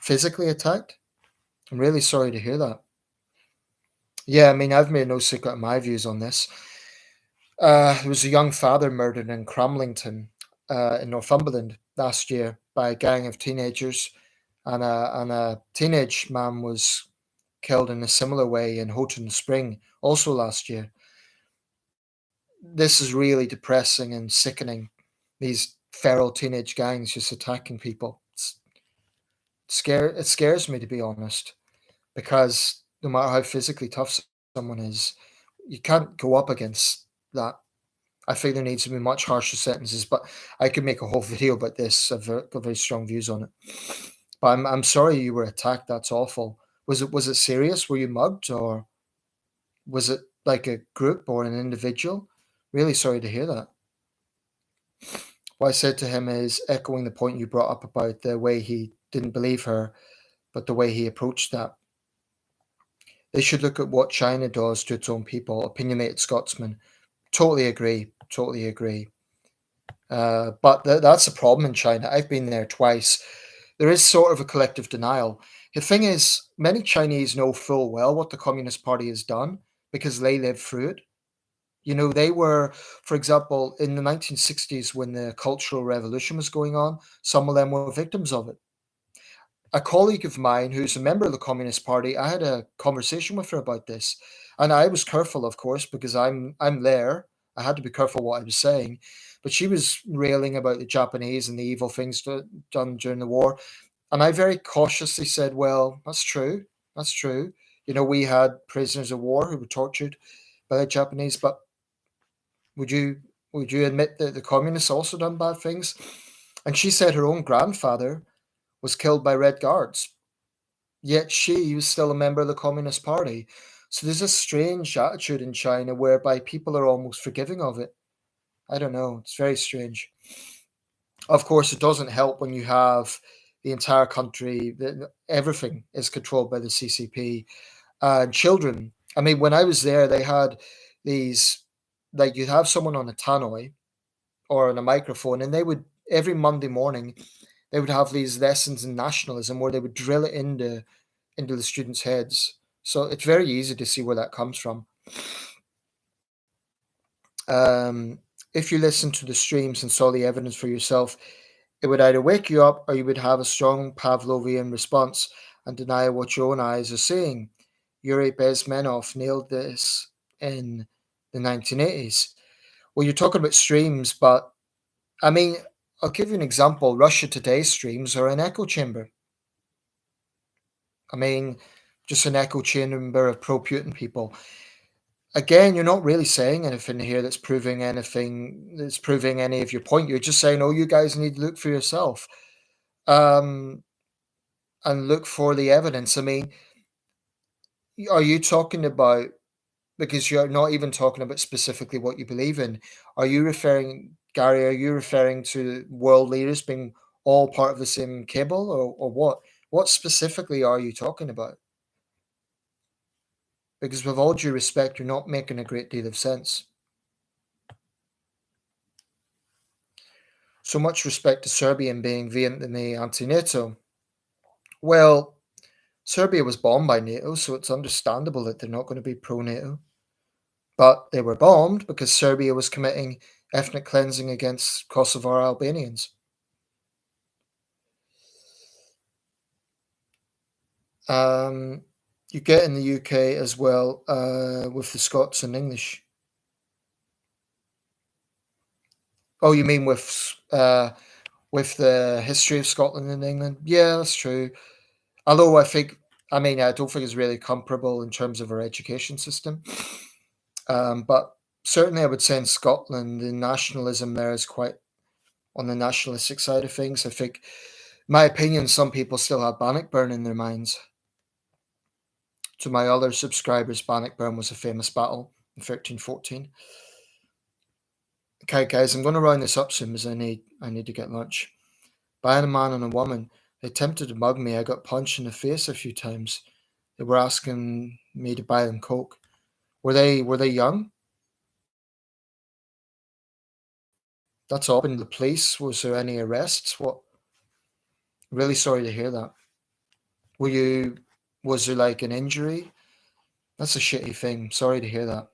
Physically attacked? I'm really sorry to hear that. Yeah, I mean, I've made no secret of my views on this. There was a young father murdered in Cramlington, in Northumberland last year by a gang of teenagers, and a teenage man was killed in a similar way in Houghton Spring also last year. This is really depressing and sickening. These feral teenage gangs just attacking people. It scares me, to be honest, because no matter how physically tough someone is, you can't go up against that. I think there needs to be much harsher sentences, but I could make a whole video about this. I've got very strong views on it. But I'm sorry you were attacked. That's awful. Was it serious? Were you mugged, or was it like a group or an individual? Really sorry to hear that. What I said to him is echoing the point you brought up about the way he didn't believe her, but the way he approached that. They should look at what China does to its own people. Opinionated Scotsman. Totally agree. Totally agree. But that's a problem in China. I've been there twice. There is sort of a collective denial. The thing is, many Chinese know full well what the Communist Party has done because they lived through it. You know, they were, for example, in the 1960s when the Cultural Revolution was going on, some of them were victims of it. A colleague of mine who's a member of the Communist Party, I had a conversation with her about this, and I was careful, of course, because I'm there. I had to be careful what I was saying, but she was railing about the Japanese and the evil things done during the war, and I very cautiously said, "Well, that's true. That's true. You know, we had prisoners of war who were tortured by the Japanese, but would you would you admit that the communists also done bad things?" And she said her own grandfather was killed by Red Guards, yet she was still a member of the Communist Party. So there's a strange attitude in China whereby people are almost forgiving of it. I don't know. It's very strange. Of course, it doesn't help when you have the entire country, everything is controlled by the CCP. And children, I mean, when I was there, they had these, like, you'd have someone on a tannoy or on a microphone, and they would, every Monday morning, they would have these lessons in nationalism where they would drill it into the students' heads. So it's very easy to see where that comes from. Um, if you listened to the streams and saw the evidence for yourself, it would either wake you up or you would have a strong Pavlovian response and deny what your own eyes are seeing. Yuri Bezmenov nailed this in the 1980s. Well, you're talking about streams, but I mean, I'll give you an example. Russia Today streams are an echo chamber. I mean, just an echo chamber of pro Putin people. Again, you're not really saying anything here that's proving any of your point. You're just saying, oh, you guys need to look for yourself. Um, and look for the evidence. I mean, are you talking about, because you're not even talking about specifically what you believe in, are you referring, Gary, are you referring to world leaders being all part of the same cable, or what? What specifically are you talking about? Because with all due respect, you're not making a great deal of sense. So much respect to Serbia and being vehemently anti-NATO. Well, Serbia was bombed by NATO, so it's understandable that they're not going to be pro-NATO. But they were bombed because Serbia was committing ethnic cleansing against Kosovar Albanians. Um, you get in the UK as well with the Scots and English. Oh, you mean with the history of Scotland and England? Yeah, that's true. Although I mean, I don't think it's really comparable in terms of our education system. But certainly, I would say in Scotland, the nationalism there is quite on the nationalistic side of things. I think, my opinion, some people still have Bannockburn in their minds. To my other subscribers, Bannockburn was a famous battle in 1314. Okay, guys, I'm going to round this up soon because I need to get lunch. By a man and a woman, they attempted to mug me. I got punched in the face a few times. They were asking me to buy them coke. Were they young? That's all. In the police, was there any arrests? What? Really sorry to hear that. Were you? Was there like an injury? That's a shitty thing. Sorry to hear that.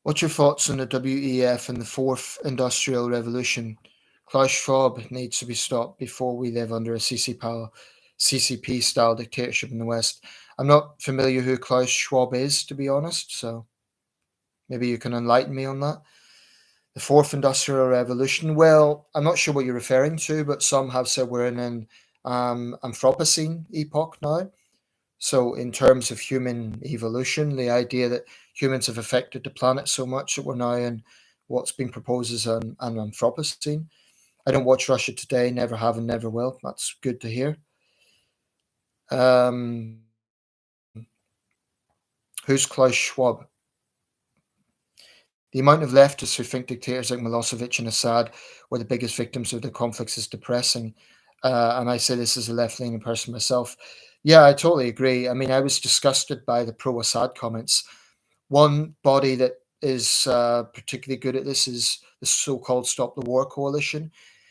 What's your thoughts on the WEF and the fourth industrial revolution? Klaus Schwab needs to be stopped before we live under a CCP style dictatorship in the West. I'm not familiar who Klaus Schwab is, to be honest, so maybe you can enlighten me on that. The fourth industrial revolution. Well, I'm not sure what you're referring to, but some have said we're in an Anthropocene epoch now. So, in terms of human evolution, the idea that humans have affected the planet so much that we're now in what's been proposed as an Anthropocene. I don't watch Russia Today, never have and never will. That's good to hear. Um, who's Klaus Schwab? The amount of leftists who think dictators like Milosevic and Assad were the biggest victims of the conflicts is depressing. And I say this as a left leaning person myself. Yeah, I totally agree. I mean, I was disgusted by the pro Assad comments. One body that is particularly good at this is the so-called Stop the War Coalition.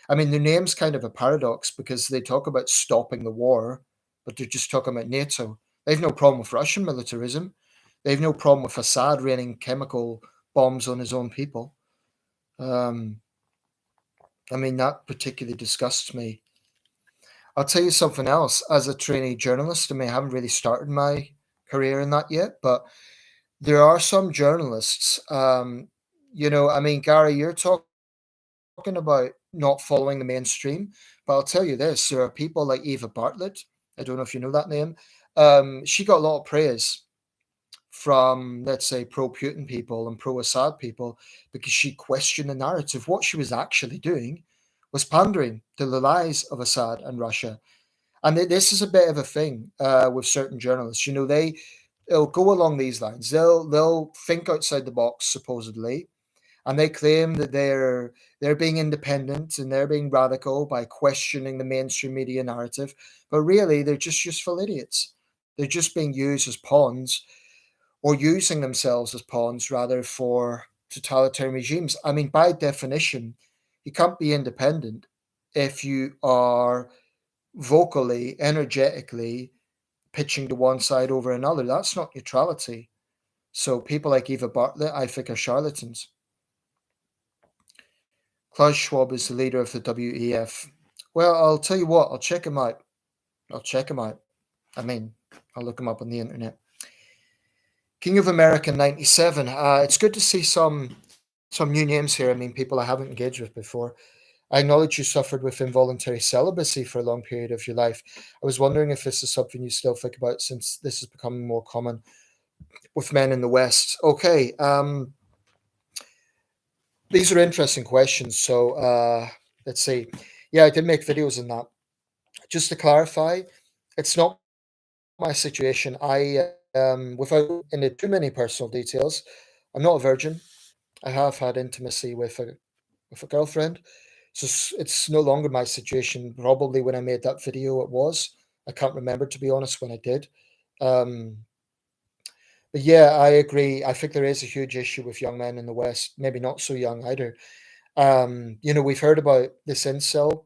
I mean, their name's kind of a paradox because they talk about stopping the war, but they're just talking about NATO. They've no problem with Russian militarism. They've no problem with Assad raining chemical bombs on his own people. Um, I mean, that particularly disgusts me. I'll tell you something else. As a trainee journalist, I mean, I haven't really started my career in that yet, but there are some journalists. I mean, Gary, you're talking about not following the mainstream, but I'll tell you this: there are people like Eva Bartlett. I don't know if you know that name. She got a lot of praise from, let's say, pro Putin people and pro Assad people because she questioned the narrative. What she was actually doing was pandering to the lies of Assad and Russia. And this is a bit of a thing with certain journalists. They'll go along these lines. They'll think outside the box supposedly, and they claim that they're being independent and they're being radical by questioning the mainstream media narrative. But really, they're just useful idiots. They're just being used as pawns, or using themselves as pawns rather, for totalitarian regimes. I mean, by definition, you can't be independent if you are vocally, energetically pitching to one side over another. That's not neutrality. So people like Eva Bartlett, I think, are charlatans. Klaus Schwab is the leader of the WEF. Well, I'll tell you what, I'll check him out. I'll check him out. I mean, I'll look him up on the internet. King of America 97. It's good to see some new names here. I mean, people I haven't engaged with before. I acknowledge you suffered with involuntary celibacy for a long period of your life. I was wondering if this is something you still think about since this is becoming more common with men in the West. Okay, these are interesting questions. So let's see. Yeah, I did make videos on that. Just to clarify, it's not my situation. Without into too many personal details, I'm not a virgin. I have had intimacy with a girlfriend. So it's no longer my situation. Probably when I made that video, it was. I can't remember, to be honest, when I did. Um, but yeah, I agree. I think there is a huge issue with young men in the West. Maybe not so young either. We've heard about this incel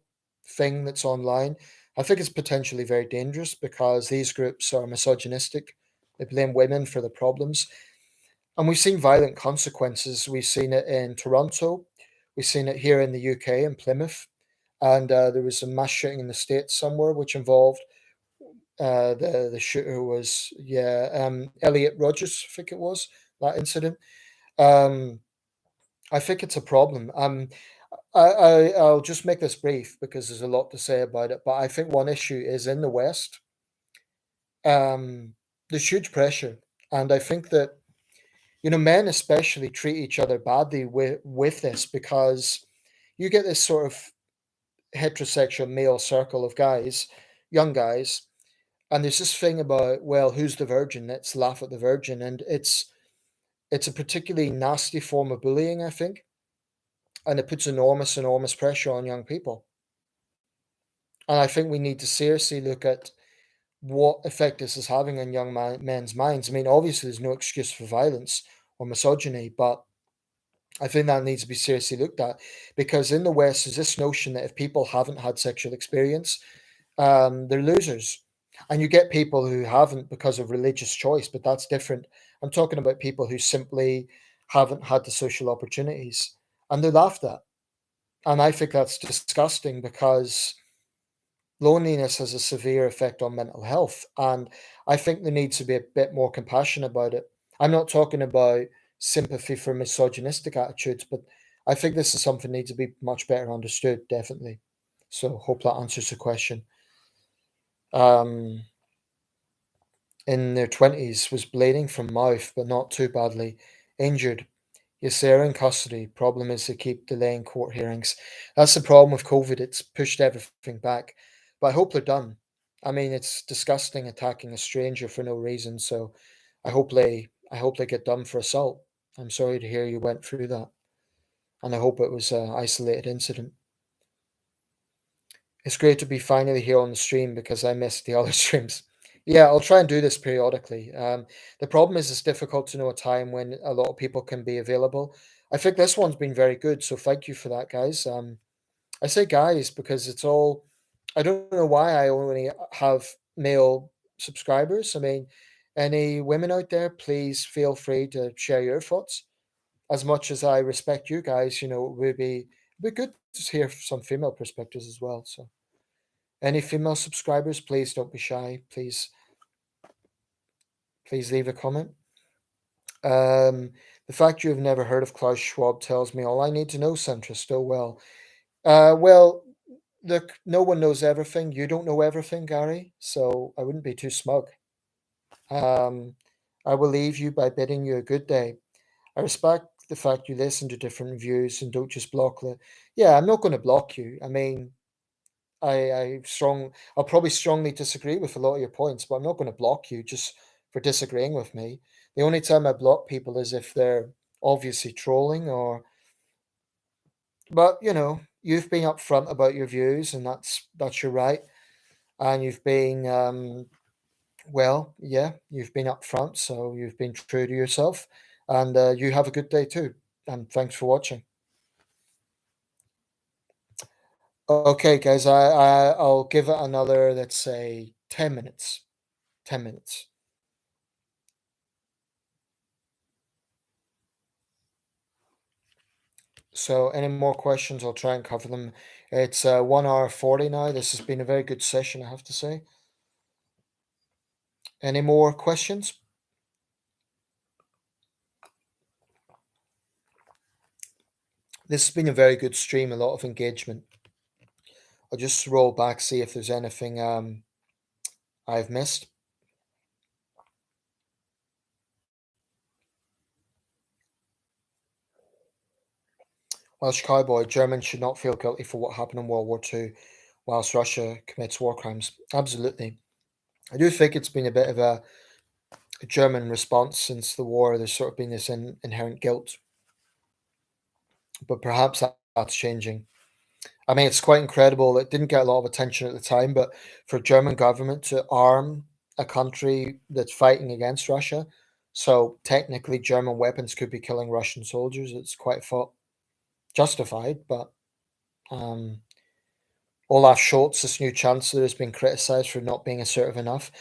thing that's online. I think it's potentially very dangerous because these groups are misogynistic. They blame women for the problems. And we've seen violent consequences. We've seen it in Toronto. We've seen it here in the UK in Plymouth. And there was a mass shooting in the States somewhere which involved the shooter was, yeah, Elliot Rogers, I think it was, that incident. Um, I think it's a problem. I'll just make this brief because there's a lot to say about it. But I think one issue is in the West. There's huge pressure. And I think that men especially treat each other badly with this because you get this sort of heterosexual male circle of guys, young guys, and there's this thing about, well, who's the virgin? Let's laugh at the virgin, and it's a particularly nasty form of bullying, I think, and it puts enormous pressure on young people. And I think we need to seriously look at what effect this is having on young men's minds. I mean, obviously, there's no excuse for violence or misogyny, but I think that needs to be seriously looked at because in the West, there's this notion that if people haven't had sexual experience, they're losers. And you get people who haven't because of religious choice, but that's different. I'm talking about people who simply haven't had the social opportunities and they're laughed at. And I think that's disgusting because loneliness has a severe effect on mental health. And I think there needs to be a bit more compassion about it. I'm not talking about sympathy for misogynistic attitudes, but I think this is something that needs to be much better understood, definitely. So hope that answers the question. Um, in their 20s was bleeding from mouth, but not too badly. Injured. Yes, they're in custody. Problem is they keep delaying court hearings. That's the problem with COVID. It's pushed everything back. But I hope they're done. I mean, it's disgusting attacking a stranger for no reason. So I hope they get done for assault. I'm sorry to hear you went through that. And I hope it was an isolated incident. It's great to be finally here on the stream because I missed the other streams. Yeah, I'll try and do this periodically. The problem is it's difficult to know a time when a lot of people can be available. I think this one's been very good, so thank you for that, guys. I say guys because it's all. I don't know why I only have male subscribers. I mean, any women out there, please feel free to share your thoughts. As much as I respect you guys, it would be good to hear some female perspectives as well. So. Any female subscribers, please don't be shy. Please leave a comment. The fact you have never heard of Klaus Schwab tells me all I need to know, centrist. Oh well. Well, look, no one knows everything. You don't know everything, Gary. So I wouldn't be too smug. Um, I will leave you by bidding you a good day. I respect the fact you listen to different views and don't just block the. Yeah, I'm not going to block you. I mean, I'll probably strongly disagree with a lot of your points, but I'm not going to block you just for disagreeing with me. The only time I block people is if they're obviously trolling or but you've been upfront about your views and that's your right. And you've been well, yeah, you've been upfront, so you've been true to yourself. And you have a good day too. And thanks for watching. Okay, guys, I'll give it another, let's say, 10 minutes. 10 minutes. So, any more questions? I'll try and cover them. It's 1 hour 40 now. This has been a very good session, I have to say. Any more questions? This has been a very good stream, a lot of engagement. I'll just roll back, see if there's anything I've missed. Welsh Cowboy, Germans should not feel guilty for what happened in World War II whilst Russia commits war crimes. Absolutely. I do think it's been a bit of a German response since the war. There's sort of been this inherent guilt, but perhaps that's changing. I mean, it's quite incredible. It didn't get a lot of attention at the time, but for a German government to arm a country that's fighting against Russia, so technically German weapons could be killing Russian soldiers. It's quite thought justified, but um, Olaf Scholz, this new chancellor, has been criticised for not being assertive enough.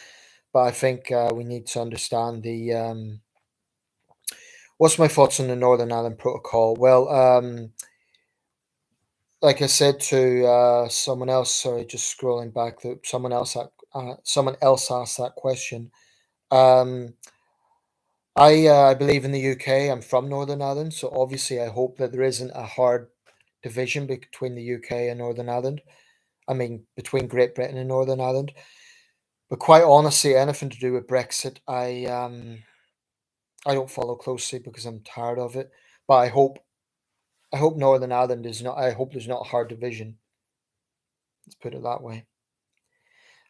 But I think we need to understand the. What's my thoughts on the Northern Ireland Protocol? Well, like I said to someone else, sorry, just scrolling back, that someone else asked that question. Um, I believe in the UK. I'm from Northern Ireland, so obviously I hope that there isn't a hard division between the UK and Northern Ireland. I mean, between Great Britain and Northern Ireland. But quite honestly, anything to do with Brexit, I don't follow closely because I'm tired of it. But I hope Northern Ireland is not. I hope there's not a hard division. Let's put it that way.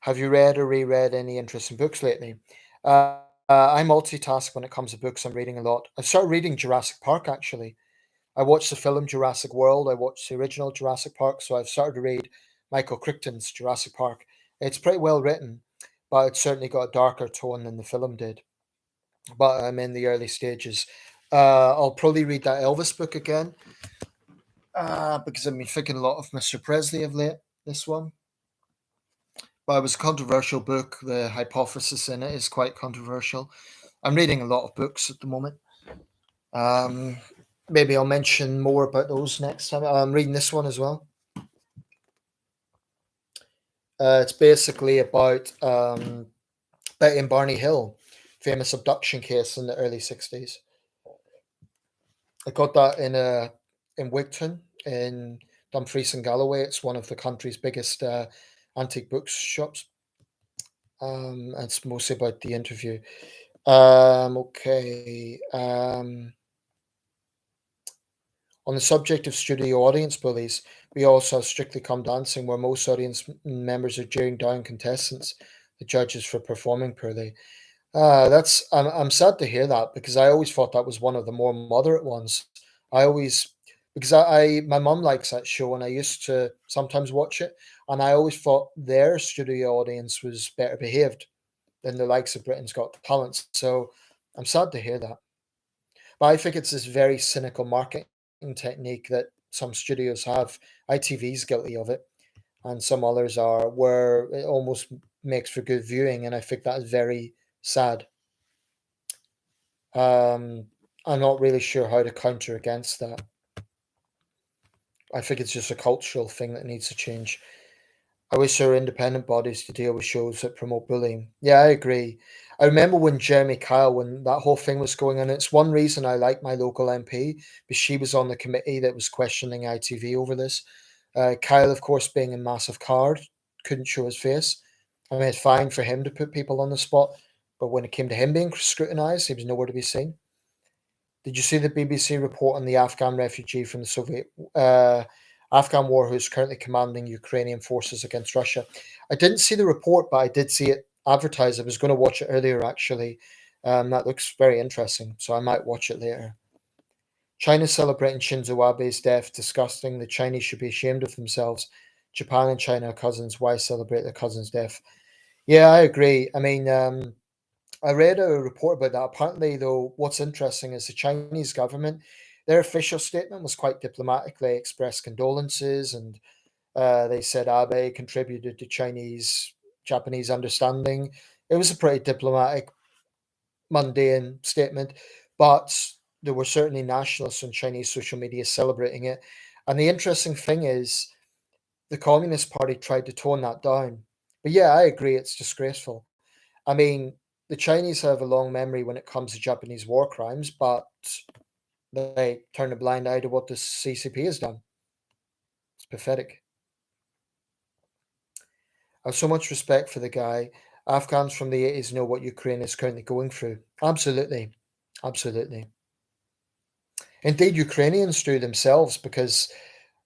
Have you read or reread any interesting books lately? I multitask when it comes to books. I'm reading a lot. I've started reading Jurassic Park actually. I watched the film Jurassic World. I watched the original Jurassic Park, so I've started to read Michael Crichton's Jurassic Park. It's pretty well written, but it's certainly got a darker tone than the film did. But I'm in the early stages. I'll probably read that Elvis book again because I've been thinking a lot of Mr. Presley of late. This one, but it was a controversial book. The hypothesis in it is quite controversial. I'm reading a lot of books at the moment. Um, Maybe I'll mention more about those next time. I'm reading this one as well. It's basically about Betty and Barney Hill, famous abduction case in the early '60s. I got that in Wigton in Dumfries and Galloway. It's one of the country's biggest antique bookshops. It's mostly about the interview. Okay. On the subject of studio audience bullies, we also have Strictly Come Dancing, where most audience members are jeering down contestants, the judges for performing poorly. I'm sad to hear that because I always thought that was one of the more moderate ones. I always because I my mum likes that show and I used to sometimes watch it, and I always thought their studio audience was better behaved than the likes of Britain's Got Talent. So I'm sad to hear that. But I think it's this very cynical marketing technique that some studios have. ITV's guilty of it, and some others are, where it almost makes for good viewing, and I think that is very sad. Um, I'm not really sure how to counter against that. I think it's just a cultural thing that needs to change. I wish there were independent bodies to deal with shows that promote bullying. Yeah, I agree. I remember when Jeremy Kyle, when that whole thing was going on, it's one reason I like my local MP, because she was on the committee that was questioning ITV over this. Kyle, of course, being a massive card, couldn't show his face. I mean, it's fine for him to put people on the spot, but when it came to him being scrutinised, he was nowhere to be seen. Did you see the BBC report on the Afghan refugee from the Soviet Afghan war who's currently commanding Ukrainian forces against Russia? I didn't see the report, but I did see it advertised. I was going to watch it earlier, actually. That looks very interesting, so I might watch it later. China celebrating Shinzo Abe's death, disgusting. The Chinese should be ashamed of themselves. Japan and China are cousins. Why celebrate their cousin's death? Yeah, I agree. I mean, I read a report about that. Apparently, though, what's interesting is the Chinese government, their official statement was quite diplomatic. They expressed condolences and they said Abe contributed to Chinese Japanese understanding. It was a pretty diplomatic, mundane statement. But there were certainly nationalists on Chinese social media celebrating it. And the interesting thing is, the Communist Party tried to tone that down. But yeah, I agree, it's disgraceful. I mean, the Chinese have a long memory when it comes to Japanese war crimes, but they turn a blind eye to what the CCP has done. It's pathetic. I have so much respect for the guy. Afghans from the 80s know what Ukraine is currently going through. Absolutely. Absolutely. Indeed, Ukrainians do themselves, because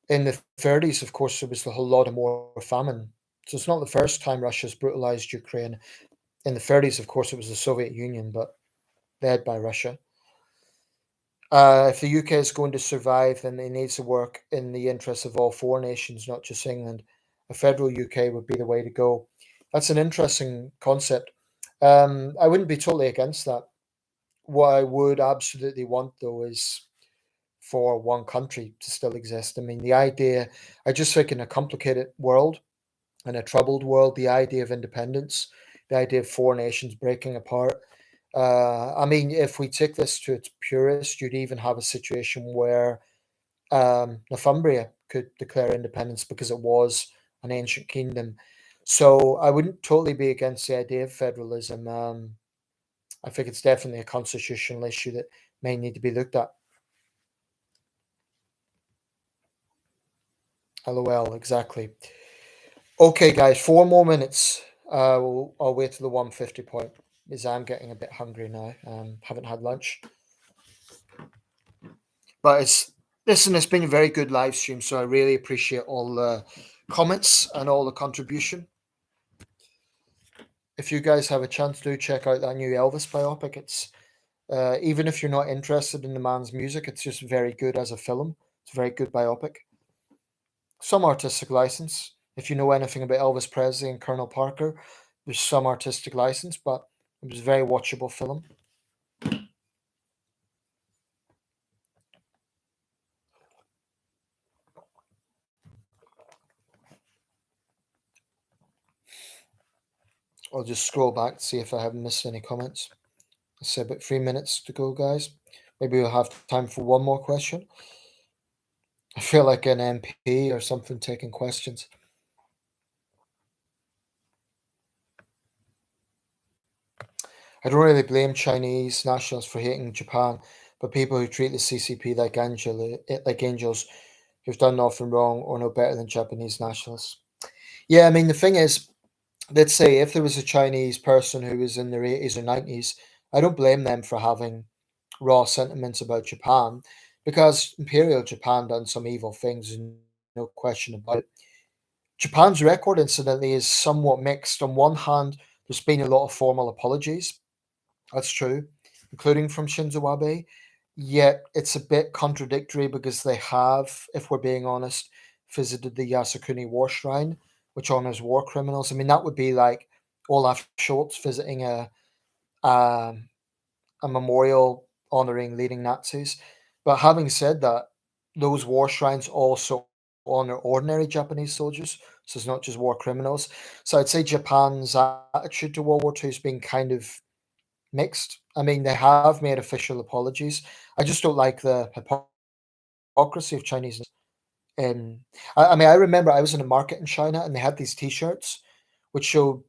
in the 30s, of course, there was the whole lot of more famine. So it's not the first time Russia's brutalized Ukraine. In the 30s, of course, it was the Soviet Union, but led by Russia. If the UK is going to survive, then it needs to work in the interests of all four nations, not just England. A federal UK would be the way to go. That's an interesting concept. I wouldn't be totally against that. What I would absolutely want, though, is for one country to still exist. I mean, the idea, I just think in a complicated world, in a troubled world, the idea of independence, the idea of four nations breaking apart. I mean, if we take this to its purest, you'd even have a situation where Northumbria could declare independence because it was an ancient kingdom. So I wouldn't totally be against the idea of federalism. I think it's definitely a constitutional issue that may need to be looked at. LOL, exactly. Okay, guys, 4 more minutes. I'll wait till the 150 point, because I'm getting a bit hungry now. Haven't had lunch, but it's been a very good live stream. So I really appreciate all the comments and all the contribution. If you guys have a chance, do check out that new Elvis biopic. It's even if you're not interested in the man's music, it's just very good as a film. It's a very good biopic. Some artistic license. If you know anything about Elvis Presley and Colonel Parker, there's some artistic license, but it was a very watchable film. I'll just scroll back to see if I haven't missed any comments. I say about 3 minutes to go, guys. Maybe we'll have time for one more question. I feel like an MP or something taking questions. I don't really blame Chinese nationals for hating Japan, but people who treat the CCP like angels who've done nothing wrong or no better than Japanese nationalists. Yeah, I mean, the thing is, let's say if there was a Chinese person who was in their 80s or 90s, I don't blame them for having raw sentiments about Japan, because Imperial Japan done some evil things, no question about it. Japan's record, incidentally, is somewhat mixed. On one hand, there's been a lot of formal apologies. That's true, including from Shinzo Abe. Yet it's a bit contradictory because they have, if we're being honest, visited the Yasukuni War Shrine, which honors war criminals. I mean, that would be like Olaf Scholz visiting a, a memorial honoring leading Nazis. But having said that, those war shrines also honor ordinary Japanese soldiers, so it's not just war criminals. So I'd say Japan's attitude to World War II has been kind of mixed. I mean, they have made official apologies. I just don't like the hypocrisy of Chinese nationalism. I mean, I remember I was in a market in China and they had these T-shirts which showed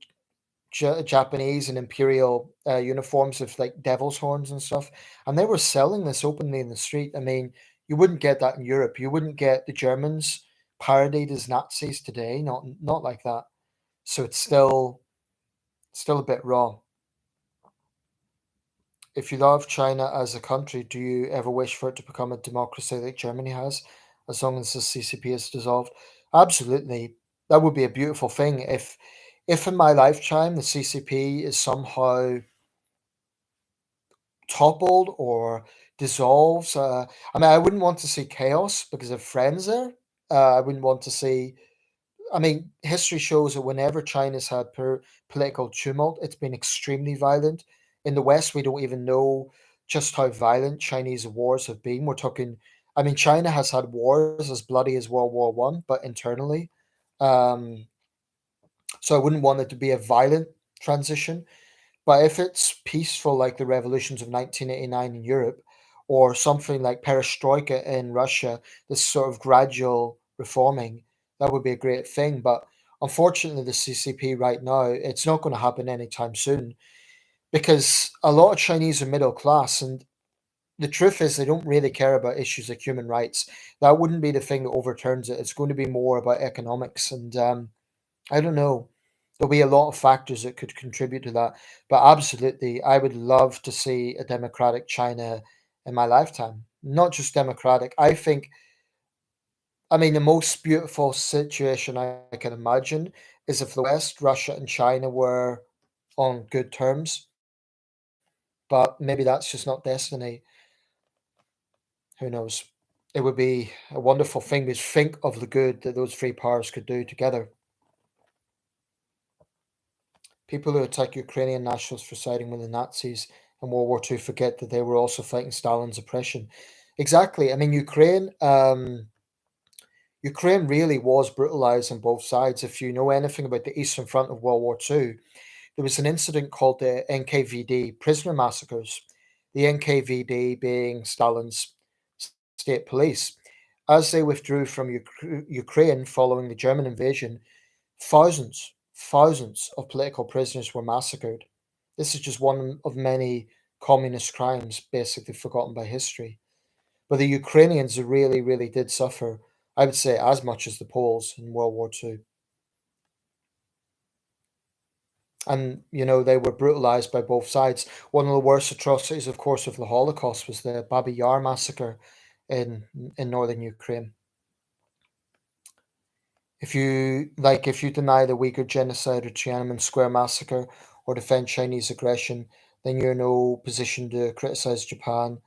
Japanese and imperial uniforms with like devil's horns and stuff, and they were selling this openly in the street. I mean, you wouldn't get that in Europe. You wouldn't get the Germans parodied as Nazis today. Not like that. So it's still a bit wrong. If you love China as a country, do you ever wish for it to become a democracy like Germany has, as long as the CCP is dissolved? Absolutely. That would be a beautiful thing. If in my lifetime the CCP is somehow toppled or dissolves, I mean, I wouldn't want to see chaos because of friends there. I wouldn't want to see. I mean, history shows that whenever China's had political tumult, it's been extremely violent. In the West, we don't even know just how violent Chinese wars have been. We're talking, I mean, China has had wars as bloody as World War One, but internally. Um, so I wouldn't want it to be a violent transition. But if it's peaceful, like the revolutions of 1989 in Europe, or something like perestroika in Russia, this sort of gradual reforming, that would be a great thing. But unfortunately, the CCP right now, it's not going to happen anytime soon because a lot of Chinese are middle class, and the truth is they don't really care about issues like human rights. That wouldn't be the thing that overturns it. It's going to be more about economics, and I don't know. There'll be a lot of factors that could contribute to that, but absolutely, I would love to see a democratic China in my lifetime. Not just democratic. I mean, the most beautiful situation I can imagine is if the West, Russia, and China were on good terms, but maybe that's just not destiny. Who knows? It would be a wonderful thing to think of the good that those three powers could do together. People who attack Ukrainian nationals for siding with the Nazis in World War II forget that they were also fighting Stalin's oppression. Exactly. I mean, Ukraine really was brutalized on both sides. If you know anything about the Eastern Front of World War II, there was an incident called the NKVD prisoner massacres. The NKVD being Stalin's state police. As they withdrew from Ukraine following the German invasion, thousands of political prisoners were massacred. This is just one of many communist crimes basically forgotten by history. But the Ukrainians really did suffer, I would say, as much as the Poles in World War II. And, they were brutalized by both sides. One of the worst atrocities, of course, of the Holocaust was the Babi Yar massacre in, in northern Ukraine. If you deny the Uyghur genocide or Tiananmen Square massacre or defend Chinese aggression, then you're in no position to criticize Japan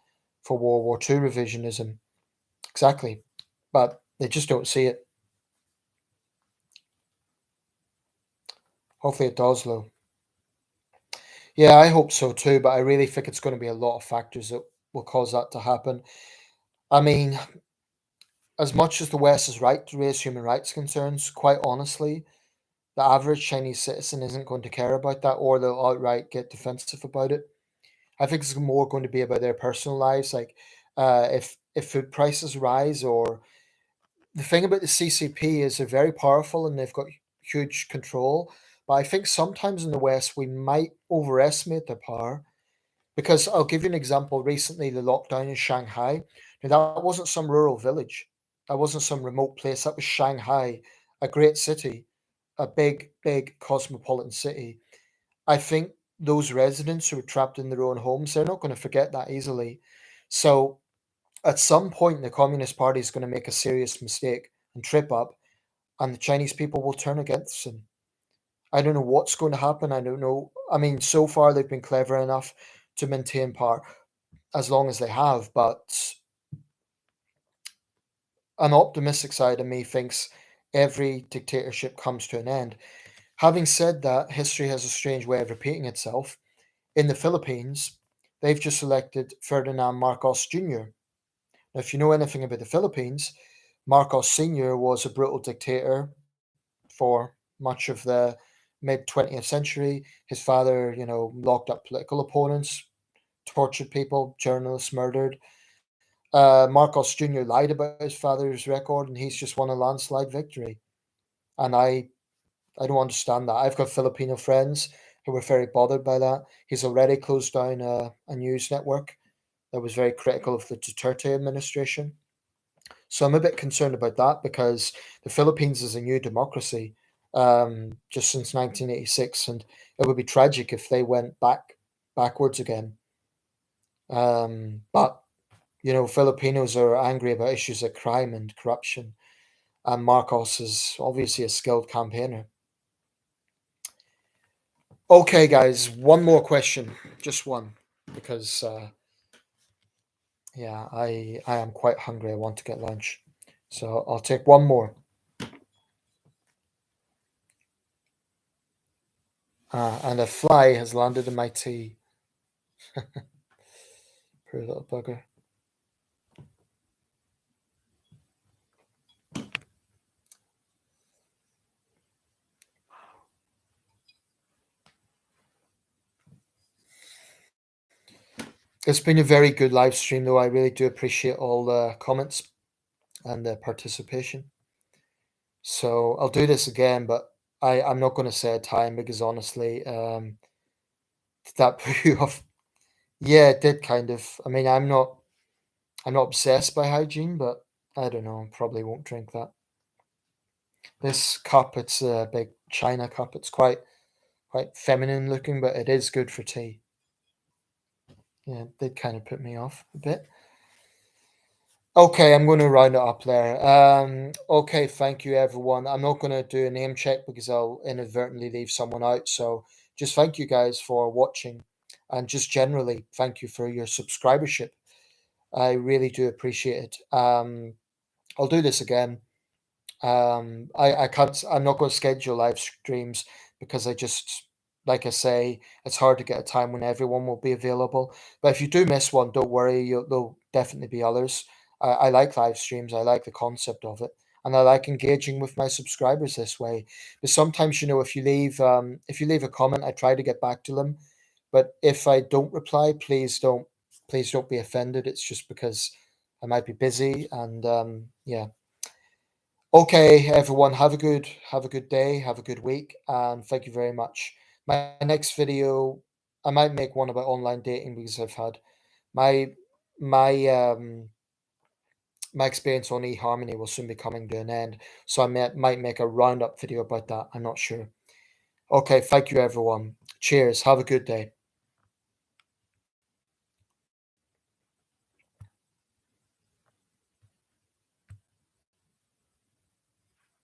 for World War II revisionism. Exactly. But they just don't see it. Hopefully it does, though. Yeah, I hope so too, but I really think it's going to be a lot of factors that will cause that to happen. I mean, as much as the West is right to raise human rights concerns, quite honestly, the average Chinese citizen isn't going to care about that, or they'll outright get defensive about it. I think it's more going to be about their personal lives, like if food prices rise, or the thing about the CCP is they're very powerful and they've got huge control. But I think sometimes in the West we might overestimate their power. Because I'll give you an example. Recently, the lockdown in Shanghai. Now that wasn't some rural village. That wasn't some remote place. That was Shanghai, a great city, a big cosmopolitan city. I think those residents who are trapped in their own homes, they're not going to forget that easily. So at some point, the Communist Party is going to make a serious mistake and trip up, and the Chinese people will turn against them. I don't know what's going to happen. I don't know. I mean, so far they've been clever enough to maintain power as long as they have, but an optimistic side of me thinks every dictatorship comes to an end. Having said that, history has a strange way of repeating itself. In the Philippines, they've just elected Ferdinand Marcos Jr. Now, if you know anything about the Philippines, Marcos Sr. was a brutal dictator for much of the mid 20th century. His father, locked up political opponents, tortured people, journalists murdered. Marcos Jr. lied about his father's record, and he's just won a landslide victory. And I don't understand that. I've got Filipino friends who were very bothered by that. He's already closed down a news network that was very critical of the Duterte administration. So I'm a bit concerned about that because the Philippines is a new democracy just since 1986, and it would be tragic if they went backwards again. But Filipinos are angry about issues like crime and corruption, and Marcos is obviously a skilled campaigner. Okay, guys, one more question, just one, because yeah, I am quite hungry. I want to get lunch, so I'll take one more. And a fly has landed in my tea. Poor little bugger. It's been a very good live stream, though. I really do appreciate all the comments and the participation. So I'll do this again, but I'm not going to say a time because honestly, did that put you off? Yeah, it did kind of. I mean, I'm not obsessed by hygiene, but I don't know. Probably won't drink that. This cup, it's a big china cup. It's quite feminine looking, but it is good for tea. Yeah, it did kind of put me off a bit. Okay, I'm going to round it up there. Okay, thank you, everyone. I'm not going to do a name check because I'll inadvertently leave someone out. So just thank you guys for watching, and just generally thank you for your subscribership. I really do appreciate it. I'll do this again. I can't. I'm not going to schedule live streams because I just, like I say, it's hard to get a time when everyone will be available. But if you do miss one, don't worry. There'll definitely be others. I like live streams. I like the concept of it, and I like engaging with my subscribers this way. But sometimes, if you leave a comment, I try to get back to them. But if I don't reply, please don't be offended. It's just because I might be busy, and yeah. Okay, everyone, have a good day, have a good week, and thank you very much. My next video, I might make one about online dating because I've had my my my experience on eHarmony will soon be coming to an end, so might make a roundup video about that. I'm not sure. Okay, thank you, everyone. Cheers. Have a good day.